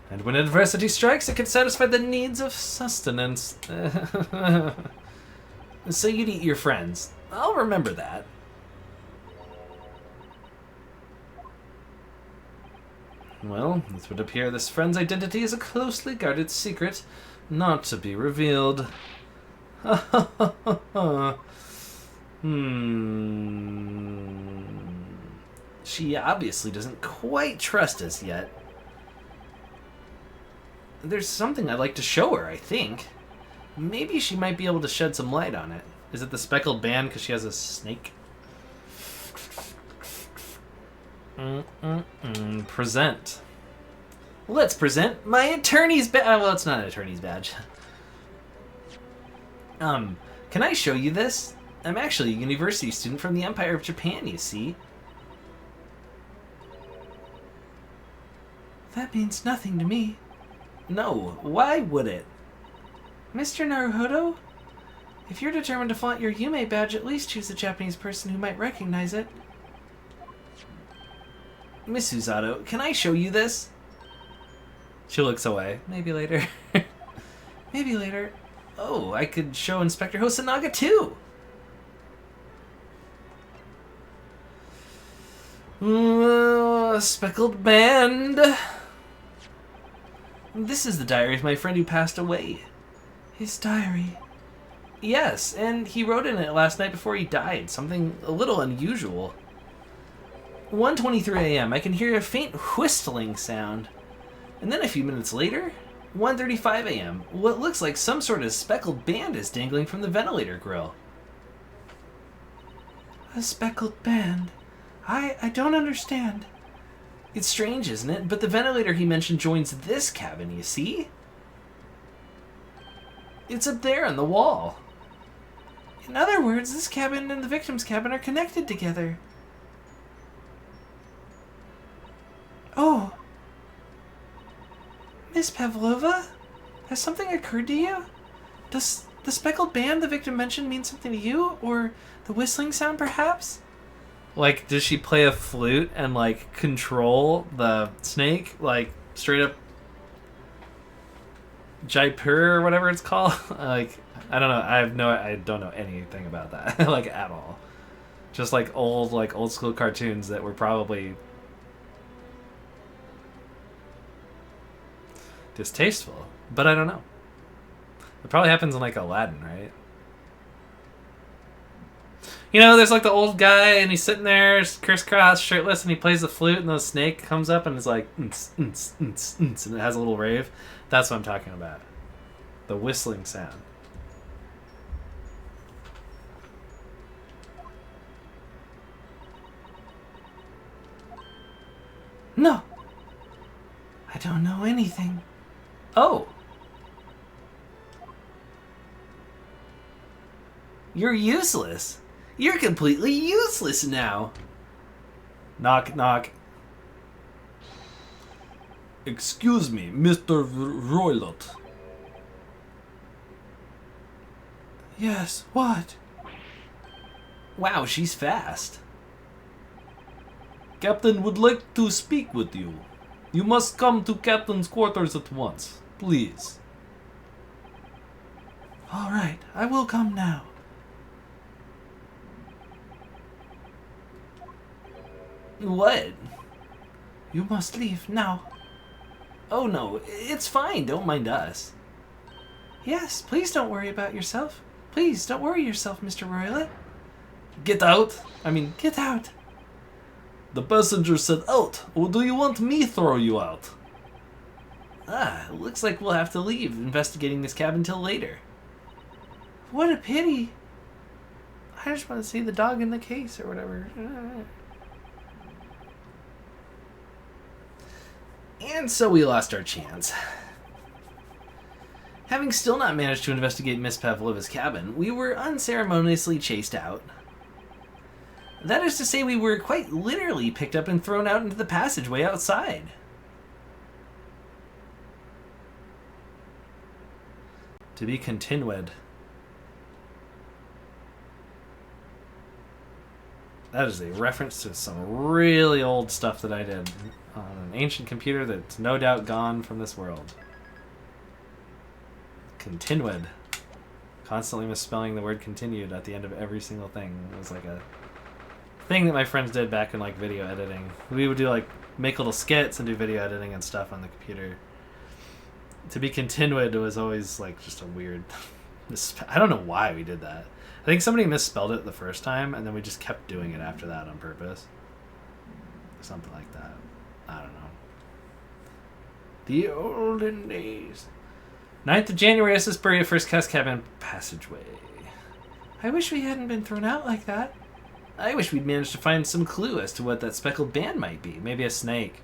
[SPEAKER 3] And when adversity strikes, it can satisfy the needs of sustenance.
[SPEAKER 1] So you'd eat your friends. I'll remember that.
[SPEAKER 3] Well, it would appear this friend's identity is a closely guarded secret, not to be revealed.
[SPEAKER 1] She obviously doesn't quite trust us yet. There's something I'd like to show her, I think. Maybe she might be able to shed some light on it. Is it the speckled band because she has a snake?
[SPEAKER 3] Present.
[SPEAKER 1] Let's present my attorney's badge. Well, it's not an attorney's badge. Can I show you this? I'm actually a university student from the Empire of Japan, you see.
[SPEAKER 2] That means nothing to me.
[SPEAKER 1] No, why would it?
[SPEAKER 2] Mr. Naruhodo, if you're determined to flaunt your Yume badge, at least choose a Japanese person who might recognize it.
[SPEAKER 1] Miss Usato, can I show you this?
[SPEAKER 3] She looks away.
[SPEAKER 2] Maybe later. Maybe later.
[SPEAKER 1] Oh, I could show Inspector Hosonaga too.
[SPEAKER 3] A speckled band.
[SPEAKER 1] This is the diary of my friend who passed away.
[SPEAKER 2] His diary.
[SPEAKER 1] Yes, and he wrote in it last night before he died. Something a little unusual. 1:23 a.m. I can hear a faint whistling sound. And then a few minutes later, 1:35 a.m. What looks like some sort of speckled band is dangling from the ventilator grill.
[SPEAKER 2] A speckled band? I don't understand.
[SPEAKER 1] It's strange, isn't it? But the ventilator he mentioned joins this cabin, you see? It's up there on the wall.
[SPEAKER 2] In other words, this cabin and the victim's cabin are connected together. Oh. Miss Pavlova? Has something occurred to you? Does the speckled band the victim mentioned mean something to you? Or the whistling sound, perhaps?
[SPEAKER 3] Like, does she play a flute and, like, control the snake? Like, straight up Jaipur or whatever it's called? Like, I don't know. I don't know anything about that, like, at all. Just, like, old school cartoons that were probably distasteful. But I don't know. It probably happens in, like, Aladdin, right? You know, there's like the old guy and he's sitting there crisscross, shirtless, and he plays the flute and the snake comes up and is like, and it has a little rave. That's what I'm talking about. The whistling sound.
[SPEAKER 2] No. I don't know anything.
[SPEAKER 1] Oh. You're useless. You're completely useless now.
[SPEAKER 3] Knock, knock. Excuse me, Mr. Roylott.
[SPEAKER 2] Yes, what?
[SPEAKER 1] Wow, she's fast.
[SPEAKER 3] Captain would like to speak with you. You must come to Captain's quarters at once, please.
[SPEAKER 2] All right, I will come now.
[SPEAKER 1] What?
[SPEAKER 2] You must leave now.
[SPEAKER 3] Oh no, it's fine. Don't mind us.
[SPEAKER 2] Yes, please don't worry about yourself. Please don't worry yourself, Mr. Roylet.
[SPEAKER 3] Get out.
[SPEAKER 2] Get out.
[SPEAKER 3] The passenger said out. Or do you want me throw you out? Looks like we'll have to leave investigating this cabin till later.
[SPEAKER 2] What a pity. I just want to see the dog in the case or whatever.
[SPEAKER 1] And so we lost our chance. Having still not managed to investigate Miss Pavlova's cabin, we were unceremoniously chased out. That is to say, we were quite literally picked up and thrown out into the passageway outside.
[SPEAKER 3] To be continued. That is a reference to some really old stuff that I did on an ancient computer that's no doubt gone from this world. Continued. Constantly misspelling the word continued at the end of every single thing. It was like a thing that my friends did back in like video editing. We would do like make little skits and do video editing and stuff on the computer. To be continued was always like just a weird I don't know why we did that. I think somebody misspelled it the first time and then we just kept doing it after that on purpose. Something like that. I don't know. The olden days. 9th of January, SS Buria, first class cabin passageway.
[SPEAKER 2] I wish we hadn't been thrown out like that.
[SPEAKER 1] I wish we'd managed to find some clue as to what that speckled band might be. Maybe a snake.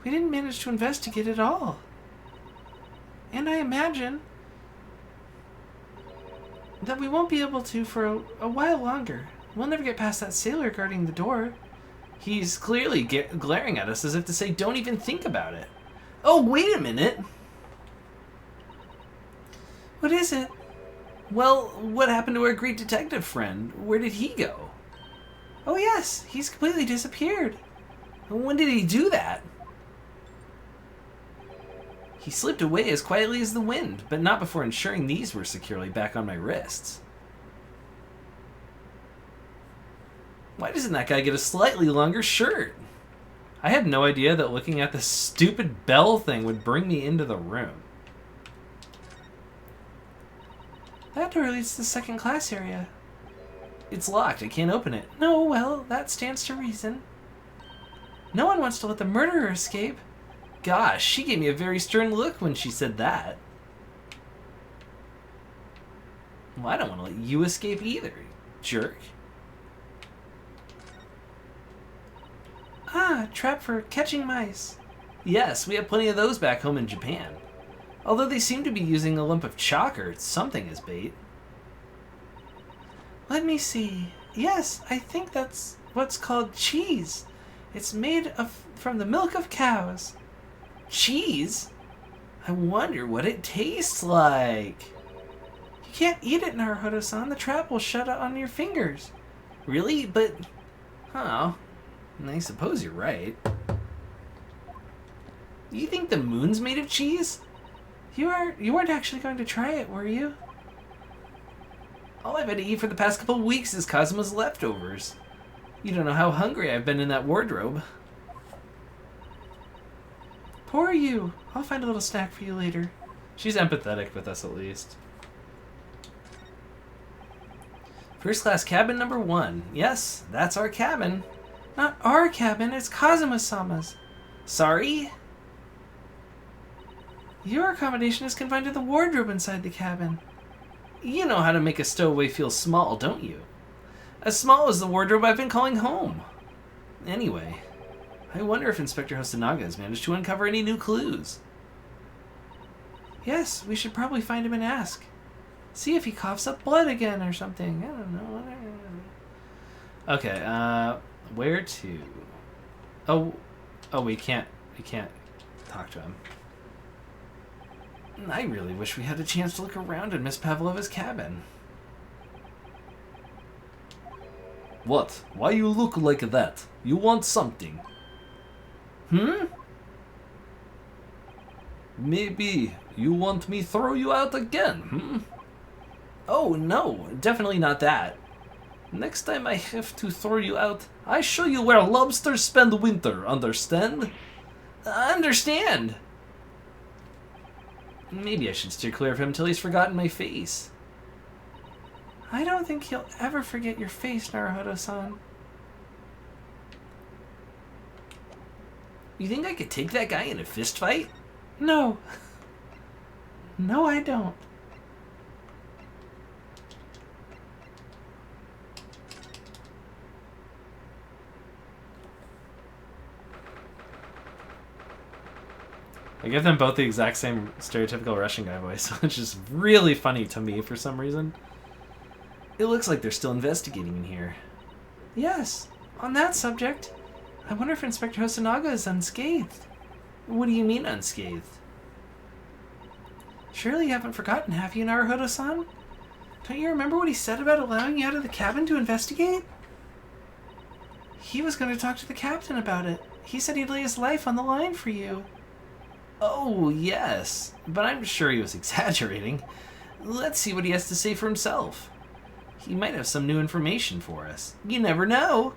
[SPEAKER 2] We didn't manage to investigate at all. And I imagine that we won't be able to for a while longer. We'll never get past that sailor guarding the door.
[SPEAKER 1] He's clearly glaring at us as if to say, don't even think about it. Oh, wait a minute.
[SPEAKER 2] What is it?
[SPEAKER 1] Well, what happened to our great detective friend? Where did he go?
[SPEAKER 2] Oh yes, he's completely disappeared.
[SPEAKER 1] When did he do that? He slipped away as quietly as the wind, but not before ensuring these were securely back on my wrists. Why doesn't that guy get a slightly longer shirt? I had no idea that looking at this stupid bell thing would bring me into the room.
[SPEAKER 2] That door leads to the second class area.
[SPEAKER 1] It's locked. I can't open it.
[SPEAKER 2] No, well, that stands to reason. No one wants to let the murderer escape.
[SPEAKER 1] Gosh, she gave me a very stern look when she said that. Well, I don't want to let you escape either, jerk.
[SPEAKER 2] Ah, trap for catching mice.
[SPEAKER 1] Yes, we have plenty of those back home in Japan. Although they seem to be using a lump of chalk or something as bait.
[SPEAKER 2] Let me see. Yes, I think that's what's called cheese. It's made from the milk of cows.
[SPEAKER 1] Cheese? I wonder what it tastes like.
[SPEAKER 2] You can't eat it, Naruhodo-san. The trap will shut on your fingers.
[SPEAKER 1] Really? But... oh... I suppose you're right. You think the moon's made of cheese?
[SPEAKER 2] You weren't actually going to try it, were you?
[SPEAKER 1] All I've had to eat for the past couple of weeks is Cosmo's leftovers. You don't know how hungry I've been in that wardrobe.
[SPEAKER 2] Poor you. I'll find a little snack for you later.
[SPEAKER 3] She's empathetic with us at least.
[SPEAKER 1] First class cabin number 1. Yes, that's our cabin.
[SPEAKER 2] Not our cabin, it's Kazuma-sama's.
[SPEAKER 1] Sorry?
[SPEAKER 2] Your accommodation is confined to the wardrobe inside the cabin.
[SPEAKER 1] You know how to make a stowaway feel small, don't you? As small as the wardrobe I've been calling home. Anyway, I wonder if Inspector Hosonaga has managed to uncover any new clues.
[SPEAKER 2] Yes, we should probably find him and ask. See if he coughs up blood again or something. I don't know.
[SPEAKER 3] Okay, where to? Oh, we can't talk to him.
[SPEAKER 1] I really wish we had a chance to look around in Miss Pavlova's cabin.
[SPEAKER 3] What? Why you look like that? You want something? Maybe you want me throw you out again,
[SPEAKER 1] Oh, no, definitely not that.
[SPEAKER 3] Next time I have to throw you out, I show you where lobsters spend winter, understand? Understand! Maybe I should steer clear of him till he's forgotten my face.
[SPEAKER 2] I don't think he'll ever forget your face, Naruhodo-san.
[SPEAKER 3] You think I could take that guy in a fist fight?
[SPEAKER 2] No. No, I don't.
[SPEAKER 3] I give them both the exact same stereotypical Russian guy voice, which is really funny to me for some reason. It looks like they're still investigating in here.
[SPEAKER 2] Yes, on that subject, I wonder if Inspector Hosonaga is unscathed.
[SPEAKER 3] What do you mean unscathed?
[SPEAKER 2] Surely you haven't forgotten, have you, Naruhodo-san? Don't you remember what he said about allowing you out of the cabin to investigate? He was going to talk to the captain about it. He said he'd lay his life on the line for you.
[SPEAKER 3] Oh, yes, but I'm sure he was exaggerating. Let's see what he has to say for himself. He might have some new information for us. You never know.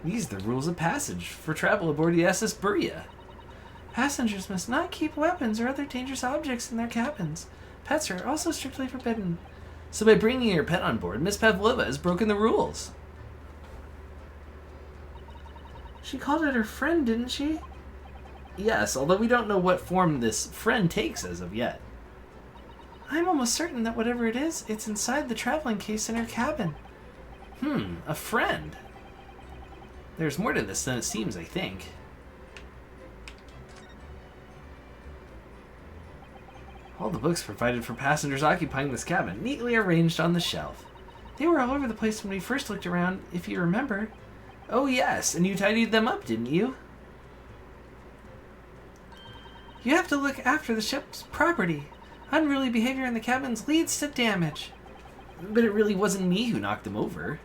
[SPEAKER 3] These are the rules of passage for travel aboard the SS Berea.
[SPEAKER 2] Passengers must not keep weapons or other dangerous objects in their cabins. Pets are also strictly forbidden.
[SPEAKER 3] So by bringing your pet on board, Miss Pavlova has broken the rules.
[SPEAKER 2] She called it her friend, didn't she?
[SPEAKER 3] Yes, although we don't know what form this friend takes as of yet.
[SPEAKER 2] I'm almost certain that whatever it is, it's inside the traveling case in her cabin.
[SPEAKER 3] A friend. There's more to this than it seems, I think. All the books provided for passengers occupying this cabin, neatly arranged on the shelf.
[SPEAKER 2] They were all over the place when we first looked around, if you remember.
[SPEAKER 3] Oh yes, and you tidied them up, didn't you?
[SPEAKER 2] You have to look after the ship's property. Unruly behavior in the cabins leads to damage.
[SPEAKER 3] But it really wasn't me who knocked them over.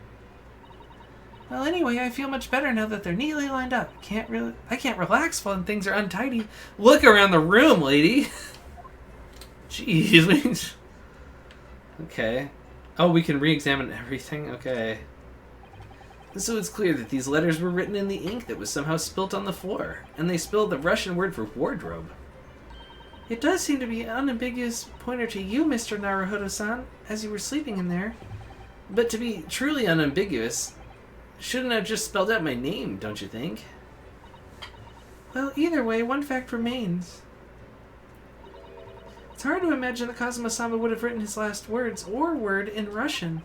[SPEAKER 2] Well, anyway, I feel much better now that they're neatly lined up. I can't relax while things are untidy.
[SPEAKER 3] Look around the room, lady. Jeez. Okay. Oh, we can re-examine everything? Okay. So it's clear that these letters were written in the ink that was somehow spilt on the floor, and they spelled the Russian word for wardrobe.
[SPEAKER 2] It does seem to be an unambiguous pointer to you, Mr. Naruhodo-san, as you were sleeping in there.
[SPEAKER 3] But to be truly unambiguous, shouldn't have just spelled out my name, don't you think?
[SPEAKER 2] Well, either way, one fact remains. It's hard to imagine that Kazuma-sama would have written his last words or word in Russian.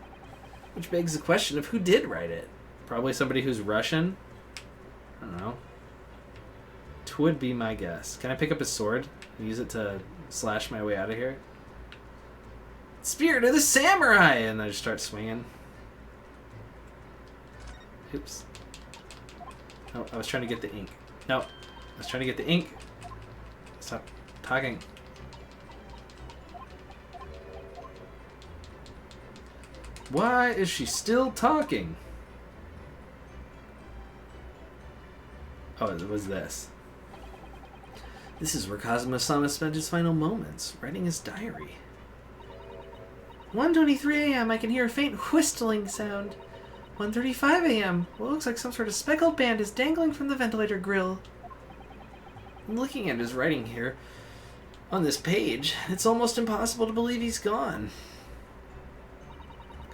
[SPEAKER 3] Which begs the question of who did write it. Probably somebody who's Russian? I don't know. Would be my guess. Can I pick up his sword and use it to slash my way out of here? Spirit of the Samurai! And I just start swinging. Oops. Oh, I was trying to get the ink. No, I was trying to get the ink. Stop talking. Why is she still talking? Oh, it was this. This is where Kazuma-sama spent his final moments, writing his diary.
[SPEAKER 2] 1:23 a.m. I can hear a faint whistling sound. 1:35 a.m. What looks like some sort of speckled band is dangling from the ventilator grill.
[SPEAKER 3] Looking at his writing here, on this page, it's almost impossible to believe he's gone.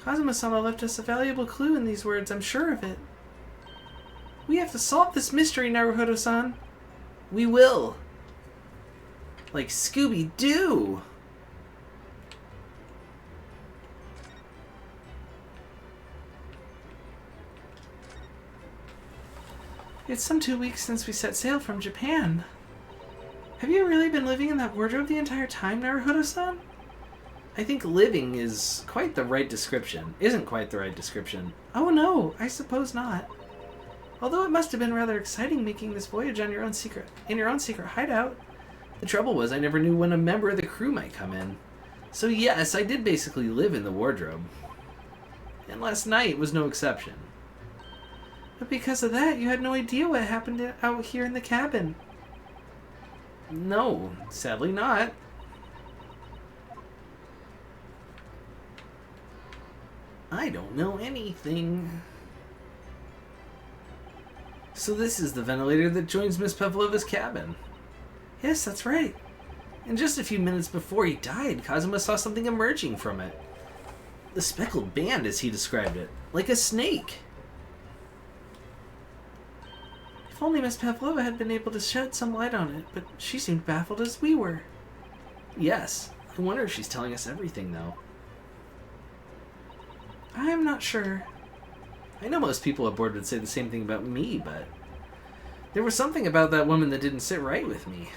[SPEAKER 2] Kazuma-sama left us a valuable clue in these words, I'm sure of it. We have to solve this mystery, Naruhodo-san.
[SPEAKER 3] We will. Like Scooby-Doo.
[SPEAKER 2] It's some 2 weeks since we set sail from Japan. Have you really been living in that wardrobe the entire time, Naruhodo-san?
[SPEAKER 3] I think living is quite the right description. Isn't quite the right description.
[SPEAKER 2] Oh no, I suppose not. Although it must have been rather exciting making this voyage on your own secret hideout.
[SPEAKER 3] The trouble was I never knew when a member of the crew might come in. So yes, I did basically live in the wardrobe. And last night was no exception.
[SPEAKER 2] But because of that, you had no idea what happened out here in the cabin.
[SPEAKER 3] No, sadly not.
[SPEAKER 1] I don't know anything. So this is the ventilator that joins Miss Pavlova's cabin. Yes, that's right. And just a few minutes before he died, Kazuma saw something emerging from it. The speckled band, as he described it. Like a snake. If only Miss Pavlova had been able to shed some light on it, but she seemed baffled as we were. Yes. I wonder if she's telling us everything, though. I'm not sure. I know most people aboard would say the same thing about me, but there was something about that woman that didn't sit right with me.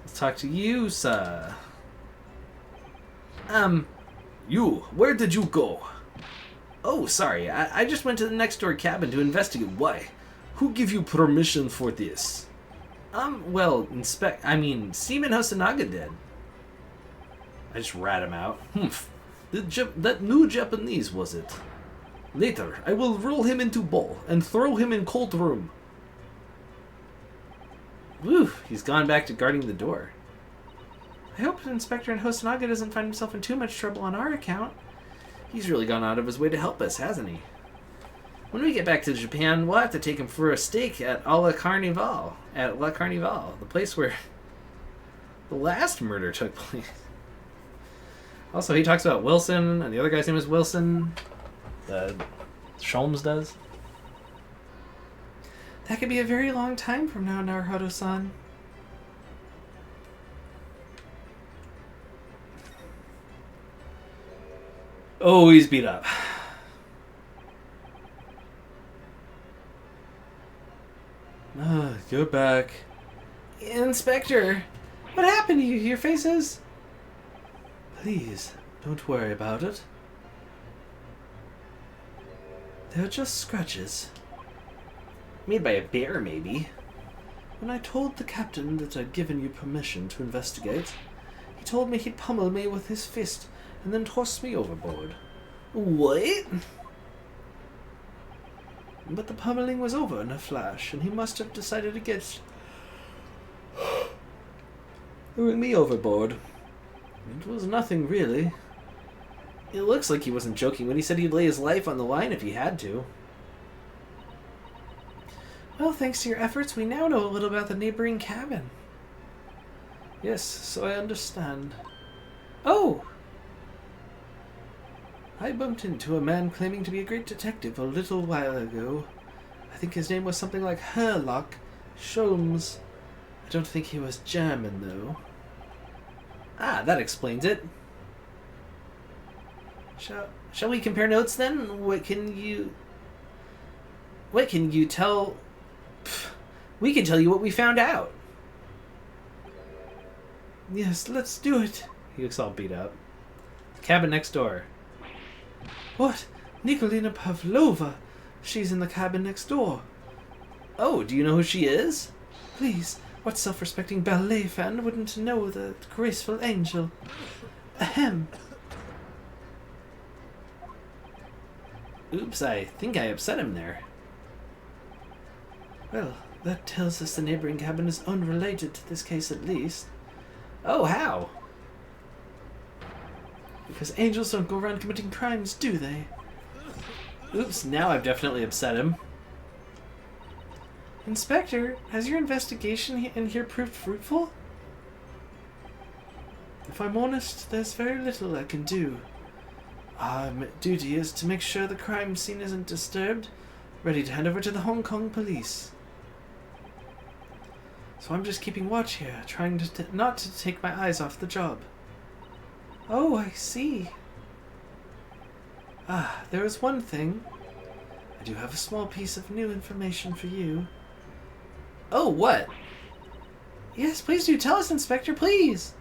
[SPEAKER 1] Let's talk to you, sir.
[SPEAKER 3] You, where did you go?
[SPEAKER 1] Oh, sorry. I just went to the next door cabin to investigate.
[SPEAKER 3] Why? Who give you permission for this?
[SPEAKER 1] Well, Seaman Hosonaga did.
[SPEAKER 3] I just rat him out. Humph. That new Japanese, was it? Later, I will roll him into ball and throw him in cold room.
[SPEAKER 1] Whew, he's gone back to guarding the door. I hope Inspector Hosonaga doesn't find himself in too much trouble on our account. He's really gone out of his way to help us, hasn't he? When we get back to Japan, we'll have to take him for a steak at La Carnival, the place where the last murder took place. Also, he talks about Wilson, and the other guy's name is Wilson.
[SPEAKER 3] Sholmes does.
[SPEAKER 2] That could be a very long time from now, Naruhodo-san.
[SPEAKER 1] Oh, he's beat up.
[SPEAKER 3] You're back.
[SPEAKER 2] Inspector, what happened to you? Your face is...
[SPEAKER 3] Please, don't worry about it. They're just scratches.
[SPEAKER 1] Made by a bear, maybe.
[SPEAKER 3] When I told the captain that I'd given you permission to investigate, he told me he'd pummel me with his fist and then toss me overboard.
[SPEAKER 1] What?
[SPEAKER 3] But the pummeling was over in a flash, and he must have decided to get... throwing me overboard. It was nothing, really.
[SPEAKER 1] It looks like he wasn't joking when he said he'd lay his life on the line if he had to.
[SPEAKER 2] Well, thanks to your efforts, we now know a little about the neighboring cabin.
[SPEAKER 3] Yes, so I understand.
[SPEAKER 2] Oh!
[SPEAKER 3] I bumped into a man claiming to be a great detective a little while ago. I think his name was something like Herlock Sholmes. I don't think he was German, though.
[SPEAKER 1] Ah, that explains it. Shall we compare notes then? What can you tell? We can tell you what we found out.
[SPEAKER 3] Yes, let's do it.
[SPEAKER 1] He looks all beat up. Cabin next door.
[SPEAKER 3] What? Nikolina Pavlova. She's in the cabin next door.
[SPEAKER 1] Oh, do you know who she is?
[SPEAKER 3] Please, what self-respecting ballet fan wouldn't know the graceful angel? Ahem.
[SPEAKER 1] Oops, I think I upset him there.
[SPEAKER 3] Well, that tells us the neighboring cabin is unrelated to this case at least.
[SPEAKER 1] Oh, how?
[SPEAKER 3] Because angels don't go around committing crimes, do they?
[SPEAKER 1] Oops, now I've definitely upset him.
[SPEAKER 2] Inspector, has your investigation in here proved fruitful?
[SPEAKER 3] If I'm honest, there's very little I can do. Our duty is to make sure the crime scene isn't disturbed, ready to hand over to the Hong Kong police. So I'm just keeping watch here, trying not to take my eyes off the job.
[SPEAKER 2] Oh, I see.
[SPEAKER 3] Ah, there is one thing. I do have a small piece of new information for you.
[SPEAKER 1] Oh, what?
[SPEAKER 2] Yes, please do tell us, Inspector, please.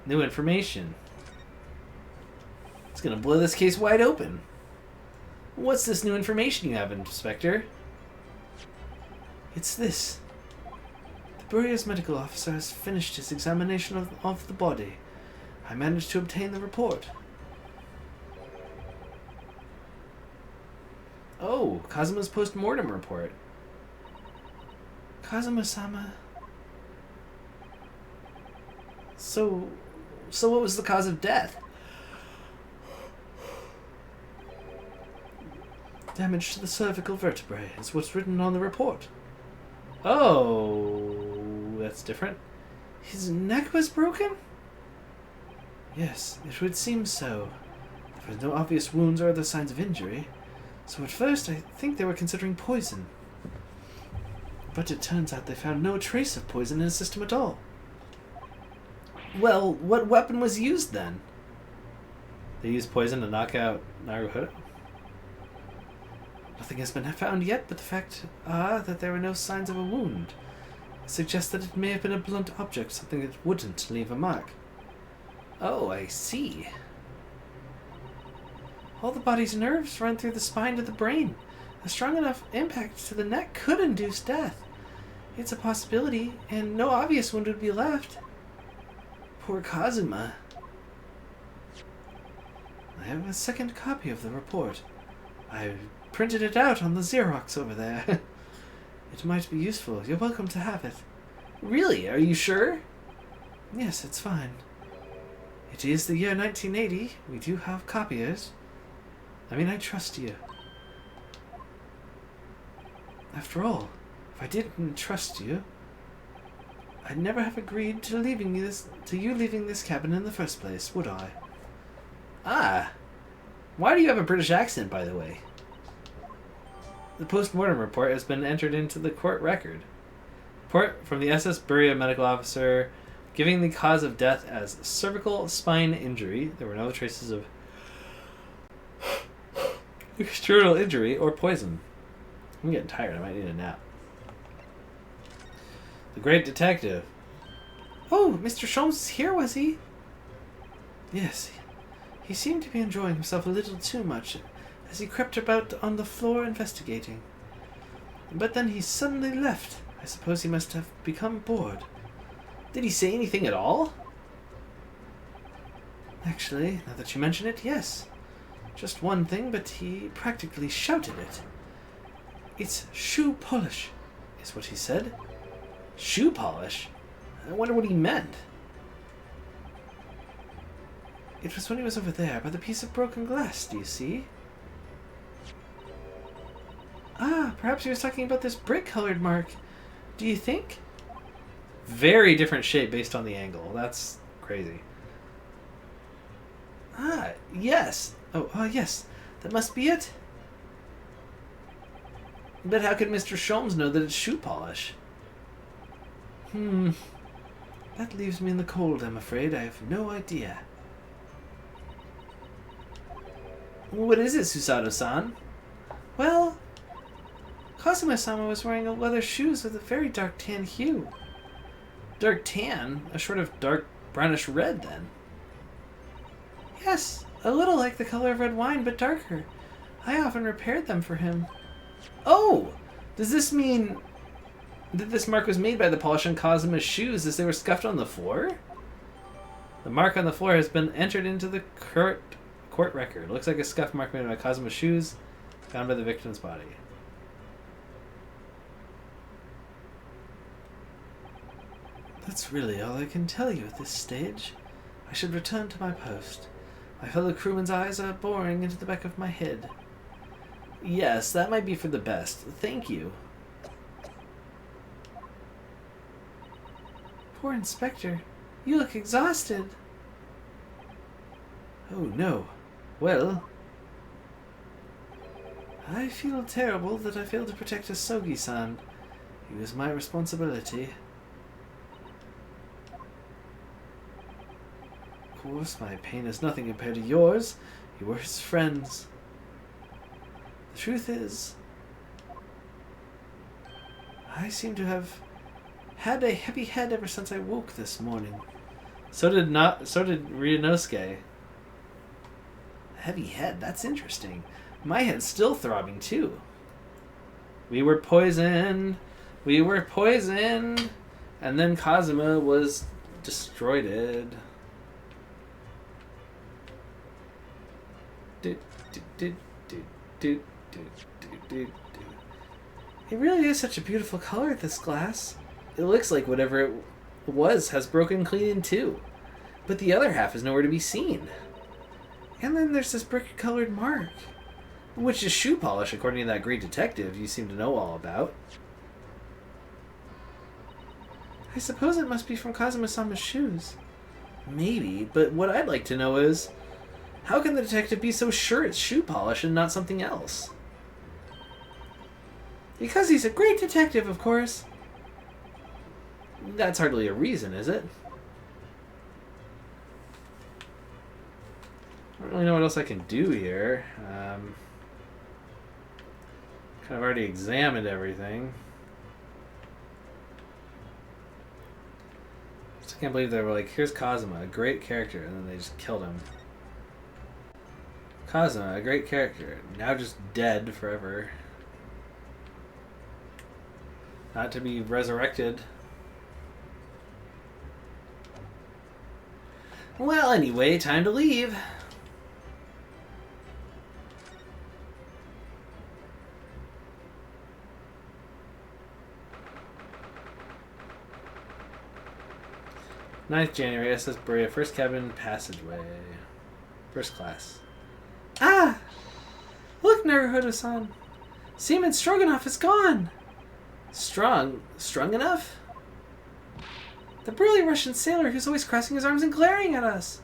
[SPEAKER 1] New information. It's gonna blow this case wide open. What's this new information you have, Inspector?
[SPEAKER 3] It's this. The Buria's medical officer has finished his examination of the body. I managed to obtain the report.
[SPEAKER 1] Oh, Kazuma's post-mortem report.
[SPEAKER 3] Kazuma-sama. So,
[SPEAKER 1] So what was the cause of death? Damage to the cervical vertebrae is what's written on the report. Oh, that's different. His neck was broken? Yes, it would seem so. There were no obvious wounds or other signs of injury, so at first I think they were considering poison. But it turns out they found no trace of poison in his system at all. Well, what weapon was used then? They used poison to knock out Naruhodo? Nothing has been found yet, but the fact that there were no signs of a wound suggests that it may have been a blunt object, something that wouldn't leave a mark. Oh, I see. All the body's nerves run through the spine to the brain. A strong enough impact to the neck could induce death. It's a possibility, and no obvious wound would be left. Poor Kazuma. I have a second copy of the report. I printed it out on the Xerox over there. It might be useful. You're welcome to have it. Really? Are you sure? Yes, it's fine. It is the year 1980. We do have copiers. I mean, I trust you. After all, if I didn't trust you, I'd never have agreed to you leaving this cabin in the first place, would I? Ah. Why do you have a British accent, by the way? The post-mortem report has been entered into the court record. Report from the SS Buria medical officer giving the cause of death as cervical spine injury. There were no traces of external injury or poison. I'm getting tired. I might need a nap. The Great Detective.
[SPEAKER 2] Oh, Mr. Sholmes is here, was he?
[SPEAKER 1] Yes. He seemed to be enjoying himself a little too much as he crept about on the floor investigating. But then he suddenly left. I suppose he must have become bored. Did he say anything at all? Actually, now that you mention it, yes. Just one thing, but he practically shouted it. It's shoe polish, is what he said. Shoe polish? I wonder what he meant. It was when he was over there by the piece of broken glass, do you see? Ah, perhaps he was talking about this brick-colored mark. Do you think? Very different shape based on the angle. That's crazy. Ah, yes. Oh, yes. That must be it. But how could Mr. Sholmes know that it's shoe polish? That leaves me in the cold, I'm afraid. I have no idea. What is it, Susato-san? Well, Kazuma-sama was wearing leather shoes with a very dark tan hue. Dark tan? A sort of dark brownish red, then? Yes, a little like the color of red wine, but darker. I often repaired them for him. Oh! Does this mean that this mark was made by the polish on Kazuma's shoes as they were scuffed on the floor? The mark on the floor has been entered into the court record. It looks like a scuff mark made by Kazuma's shoes found by the victim's body. That's really all I can tell you at this stage. I should return to my post. My fellow crewmen's eyes are boring into the back of my head. Yes, that might be for the best. Thank you. Poor Inspector. You look exhausted. Oh, no. Well, I feel terrible that I failed to protect Asogi-san. He was my responsibility. Of course, my pain is nothing compared to yours. You were his friends. The truth is, I seem to have had a heavy head ever since I woke this morning. So did Ryunosuke. Heavy head, that's interesting. My head's still throbbing too. We were poisoned. We were poisoned. And then Kazuma was destroyed. It really is such a beautiful color, this glass. It looks like whatever it was has broken clean in two. but the other half is nowhere to be seen. And then there's this brick-colored mark, which is shoe polish, according to that great detective you seem to know all about.
[SPEAKER 2] I suppose it must be from Kazuma-sama's shoes.
[SPEAKER 1] Maybe, but what I'd like to know is, how can the detective be so sure it's shoe polish and not something else?
[SPEAKER 2] Because he's a great detective, of course.
[SPEAKER 1] That's hardly a reason, is it? I don't really know what else I can do here. Kind of already examined everything. Just can't believe they were like, here's Kazuma, a great character, and then they just killed him. Kazuma, a great character, now just dead forever. Not to be resurrected. Well, anyway, time to leave. January, SS Berea, first cabin passageway. First class.
[SPEAKER 2] Ah! Look, Naruhodo-san. Seaman Stroganoff is gone.
[SPEAKER 1] Strong enough?
[SPEAKER 2] The burly Russian sailor who's always crossing his arms and glaring at us.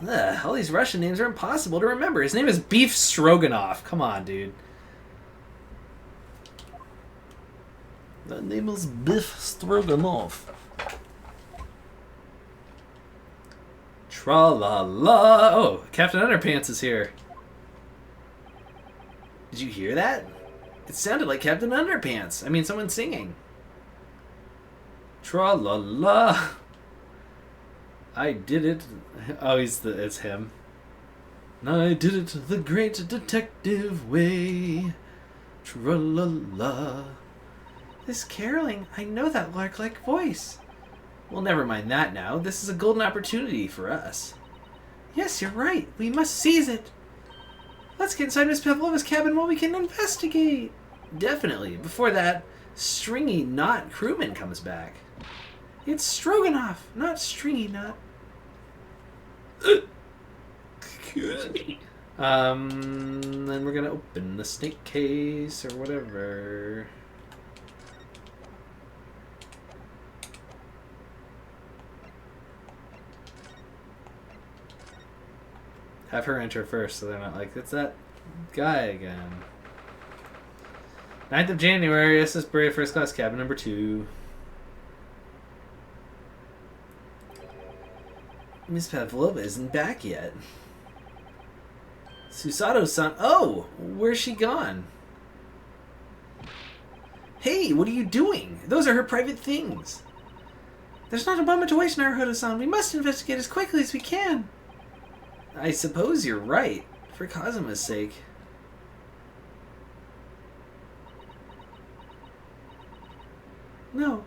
[SPEAKER 1] Ugh, all these Russian names are impossible to remember. His name is Beef Stroganoff. Come on, dude.
[SPEAKER 3] The name is Biff Stroganoff.
[SPEAKER 1] Tra-la-la. Oh, Captain Underpants is here. Did you hear that? It sounded like Captain Underpants. I mean, someone singing. Tra-la-la. I did it. Oh, it's him. I did it the great detective way. Tra-la-la.
[SPEAKER 2] This caroling, I know that lark-like voice.
[SPEAKER 1] Well, never mind that now. This is a golden opportunity for us.
[SPEAKER 2] Yes, you're right. We must seize it. Let's get inside Miss Pavlova's cabin while we can investigate.
[SPEAKER 1] Definitely. Before that stringy knot crewman comes back.
[SPEAKER 2] It's Stroganoff, not Stringy Knot.
[SPEAKER 1] Then we're gonna open the snake case or whatever. Have her enter first so they're not like, it's that guy again. 9th of January, SS Berea, first class cabin number 2. Miss Pavlova isn't back yet. Susato-san, oh, where's she gone? Hey, what are you doing? Those are her private things.
[SPEAKER 2] There's not a moment to waste, Naruhodo-san. We must investigate as quickly as we can.
[SPEAKER 1] I suppose you're right, for Kazuma's sake.
[SPEAKER 2] No,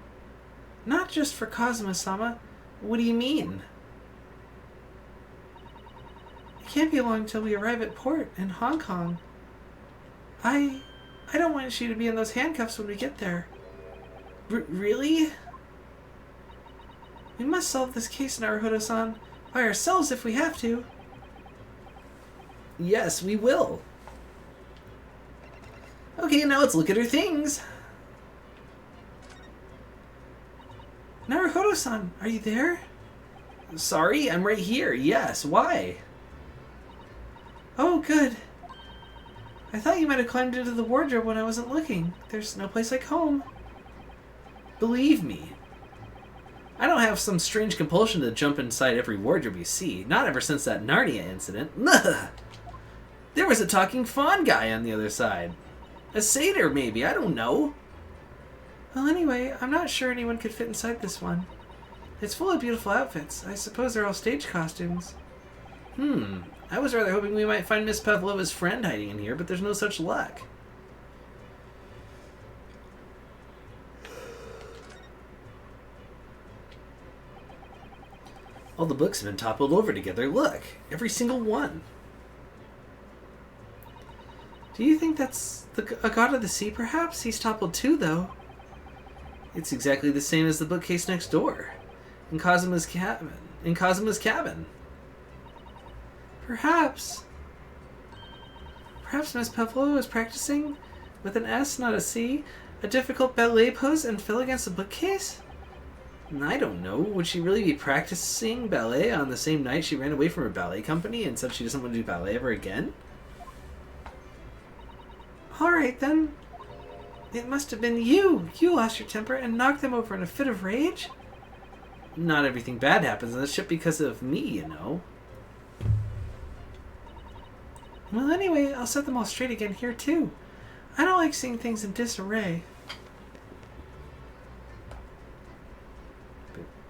[SPEAKER 2] not just for Kazuma-sama.
[SPEAKER 1] What do you mean?
[SPEAKER 2] It can't be long till we arrive at port in Hong Kong. I don't want you to be in those handcuffs when we get there.
[SPEAKER 1] Really?
[SPEAKER 2] We must solve this case, Naruhodo-san, by ourselves if we have to.
[SPEAKER 1] Yes, we will. Okay, now let's look at her things.
[SPEAKER 2] Naruhodo-san, are you there?
[SPEAKER 1] Sorry, I'm right here. Yes, why?
[SPEAKER 2] Oh, good. I thought you might have climbed into the wardrobe when I wasn't looking. There's no place like home.
[SPEAKER 1] Believe me, I don't have some strange compulsion to jump inside every wardrobe you see. Not ever since that Narnia incident. Ugh. There was a talking fawn guy on the other side. A satyr, maybe. I don't know.
[SPEAKER 2] Well, anyway, I'm not sure anyone could fit inside this one. It's full of beautiful outfits. I suppose they're all stage costumes.
[SPEAKER 1] I was rather hoping we might find Miss Pavlova's friend hiding in here, but there's no such luck. All the books have been toppled over together. Look, every single one.
[SPEAKER 2] Do you think that's a god of the sea, perhaps? He's toppled too, though.
[SPEAKER 1] It's exactly the same as the bookcase next door. In Cosimo's cabin.
[SPEAKER 2] Perhaps Miss Pavlova was practicing with an S, not a C, a difficult ballet pose and fell against a bookcase?
[SPEAKER 1] I don't know. Would she really be practicing ballet on the same night she ran away from her ballet company and said she doesn't want to do ballet ever again?
[SPEAKER 2] Alright then. It must have been you. You lost your temper and knocked them over in a fit of rage?
[SPEAKER 1] Not everything bad happens on the ship because of me, you know.
[SPEAKER 2] Well, anyway, I'll set them all straight again here too. I don't like seeing things in disarray.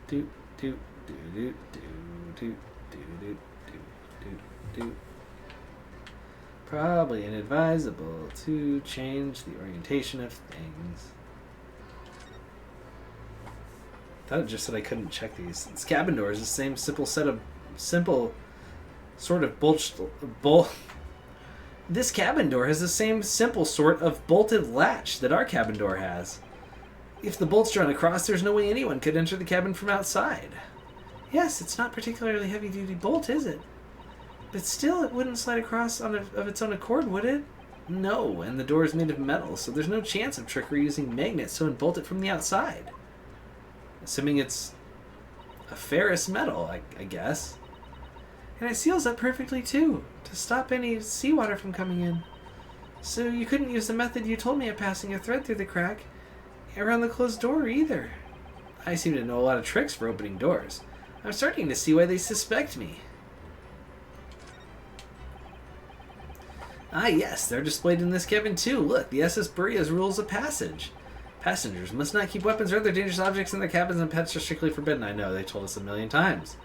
[SPEAKER 1] Do do do do do do do do do do. Probably inadvisable to change the orientation of things. I thought it just said I couldn't check these. This cabin door is the same simple sort of This cabin door has the same simple sort of bolted latch that our cabin door has. If the bolt's drawn across, there's no way anyone could enter the cabin from outside.
[SPEAKER 2] Yes, it's not particularly heavy-duty bolt, is it? But still, it wouldn't slide across of its own accord, would it?
[SPEAKER 1] No, and the door is made of metal, so there's no chance of trickery using magnets to unbolt it from the outside. Assuming it's a ferrous metal, I guess.
[SPEAKER 2] And it seals up perfectly, too, to stop any seawater from coming in. So you couldn't use the method you told me of passing a thread through the crack around the closed door, either.
[SPEAKER 1] I seem to know a lot of tricks for opening doors. I'm starting to see why they suspect me. Ah, yes, they're displayed in this cabin, too. Look, the SS Buria's rules of passage. Passengers must not keep weapons or other dangerous objects in their cabins, and pets are strictly forbidden. I know, they told us 1,000,000 times.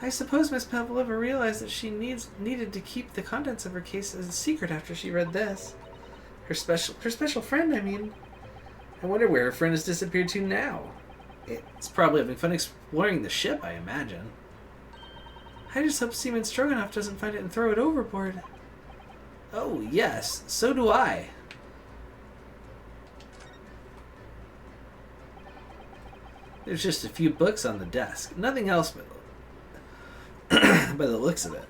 [SPEAKER 2] I suppose Miss Pavlova realized that she needed to keep the contents of her case as a secret after she read this.
[SPEAKER 1] Her special friend, I mean. I wonder where her friend has disappeared to now. It's probably having fun exploring the ship, I imagine.
[SPEAKER 2] I just hope Seaman Stroganoff doesn't find it and throw it overboard.
[SPEAKER 1] Oh, yes, so do I. There's just a few books on the desk. Nothing else by the looks of it.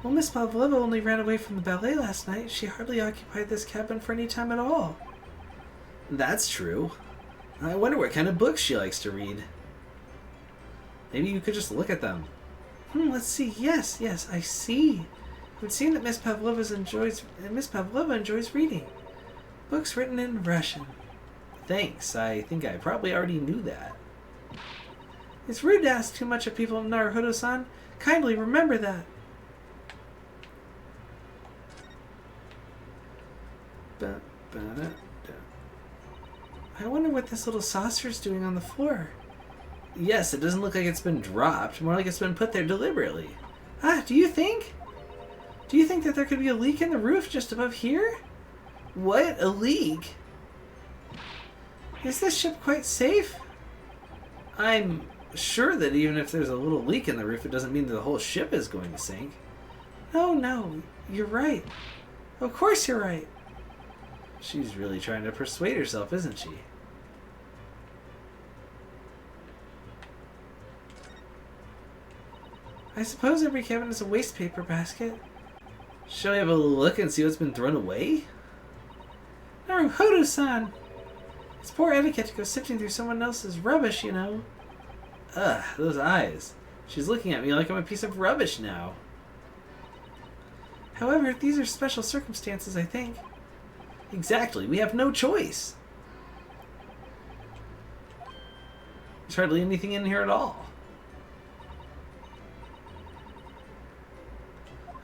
[SPEAKER 2] Well, Miss Pavlova only ran away from the ballet last night. She hardly occupied this cabin for any time at all.
[SPEAKER 1] That's true. I wonder what kind of books she likes to read. Maybe you could just look at them.
[SPEAKER 2] Let's see. Yes, I see. It would seem that Miss Pavlova enjoys reading. Books written in Russian.
[SPEAKER 1] Thanks. I think I probably already knew that.
[SPEAKER 2] It's rude to ask too much of people, Naruhodo-san. Kindly remember that. I wonder what this little saucer's doing on the floor.
[SPEAKER 1] Yes, it doesn't look like it's been dropped. More like it's been put there deliberately.
[SPEAKER 2] Do you think? Do you think that there could be a leak in the roof just above here?
[SPEAKER 1] What? A leak?
[SPEAKER 2] Is this ship quite safe?
[SPEAKER 1] I'm sure that even if there's a little leak in the roof, it doesn't mean that the whole ship is going to sink.
[SPEAKER 2] No, you're right. Of course you're right.
[SPEAKER 1] She's really trying to persuade herself, isn't she?
[SPEAKER 2] I suppose every cabin is a waste paper basket.
[SPEAKER 1] Shall we have a look and see what's been thrown away?
[SPEAKER 2] Naruhodo-san! It's poor etiquette to go sifting through someone else's rubbish, you know.
[SPEAKER 1] Ugh, those eyes. She's looking at me like I'm a piece of rubbish now.
[SPEAKER 2] However, these are special circumstances, I think.
[SPEAKER 1] Exactly, we have no choice. There's hardly anything in here at all.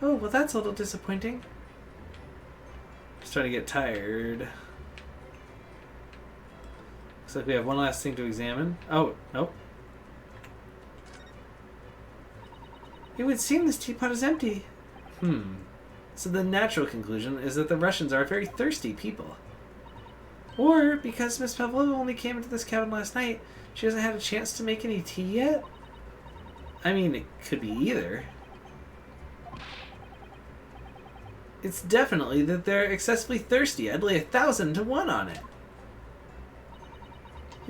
[SPEAKER 2] Oh, well that's a little disappointing.
[SPEAKER 1] Just starting to get tired. Looks like we have one last thing to examine. Oh, nope.
[SPEAKER 2] It would seem this teapot is empty.
[SPEAKER 1] So the natural conclusion is that the Russians are very thirsty people.
[SPEAKER 2] Or, because Miss Pavlova only came into this cabin last night, she hasn't had a chance to make any tea yet?
[SPEAKER 1] I mean, it could be either. It's definitely that they're excessively thirsty. I'd lay 1,000 to 1 on it.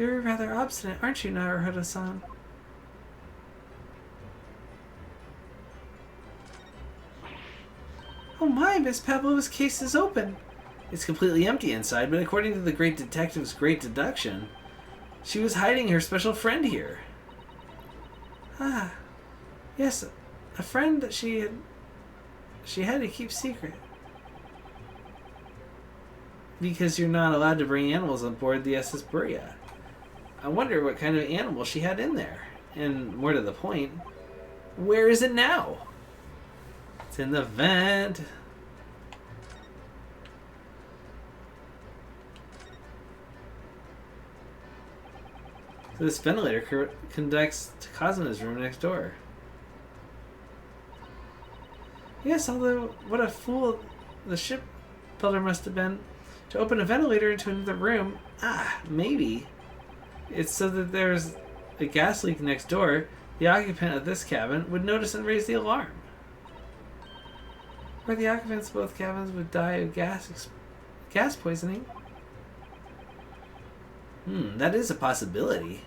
[SPEAKER 2] You're rather obstinate, aren't you, Naruhodo-san? Oh my, Miss Pavlova's case is open.
[SPEAKER 1] It's completely empty inside, but according to the great detective's great deduction, she was hiding her special friend here.
[SPEAKER 2] Ah, yes, a friend that she had to keep secret.
[SPEAKER 1] Because you're not allowed to bring animals on board the SS Berea. I wonder what kind of animal she had in there. And more to the point, where is it now? It's in the vent. So this ventilator connects to Kazuna's room next door.
[SPEAKER 2] Yes, although what a fool the shipbuilder must have been to open a ventilator into another room.
[SPEAKER 1] Maybe. It's so that there's a gas leak next door. The occupant of this cabin would notice and raise the alarm.
[SPEAKER 2] Or the occupants of both cabins would die of gas poisoning.
[SPEAKER 1] That is a possibility.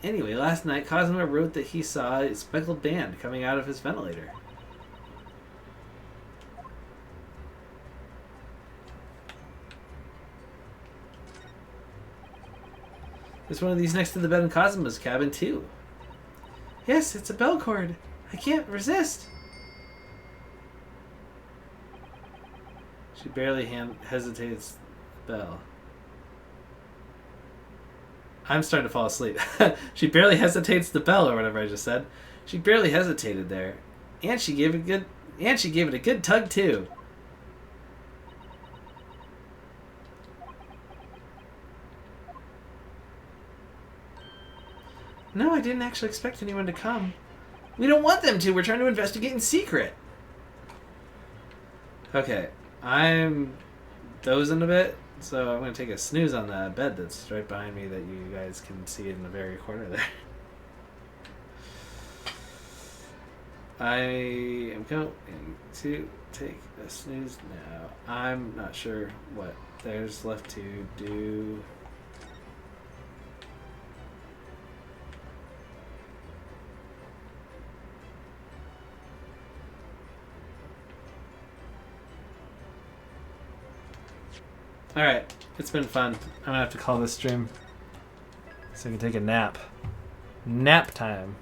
[SPEAKER 1] Anyway, last night Kazuma wrote that he saw a speckled band coming out of his ventilator. There's one of these next to the bed in Kazuma's cabin, too.
[SPEAKER 2] Yes, it's a bell cord. I can't resist.
[SPEAKER 1] She barely hesitates the bell. I'm starting to fall asleep. She barely hesitates the bell, or whatever I just said. She barely hesitated there. And she gave it a good tug, too.
[SPEAKER 2] No, I didn't actually expect anyone to come.
[SPEAKER 1] We don't want them to. We're trying to investigate in secret. Okay. I'm dozing a bit, so I'm going to take a snooze on the bed that's right behind me that you guys can see in the very corner there. I am going to take a snooze now. I'm not sure what there's left to do. Alright, it's been fun. I'm gonna have to call this stream so I can take a nap. Nap time.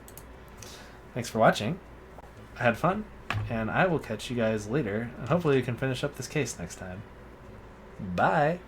[SPEAKER 1] Thanks for watching. I had fun, and I will catch you guys later, and hopefully we can finish up this case next time. Bye!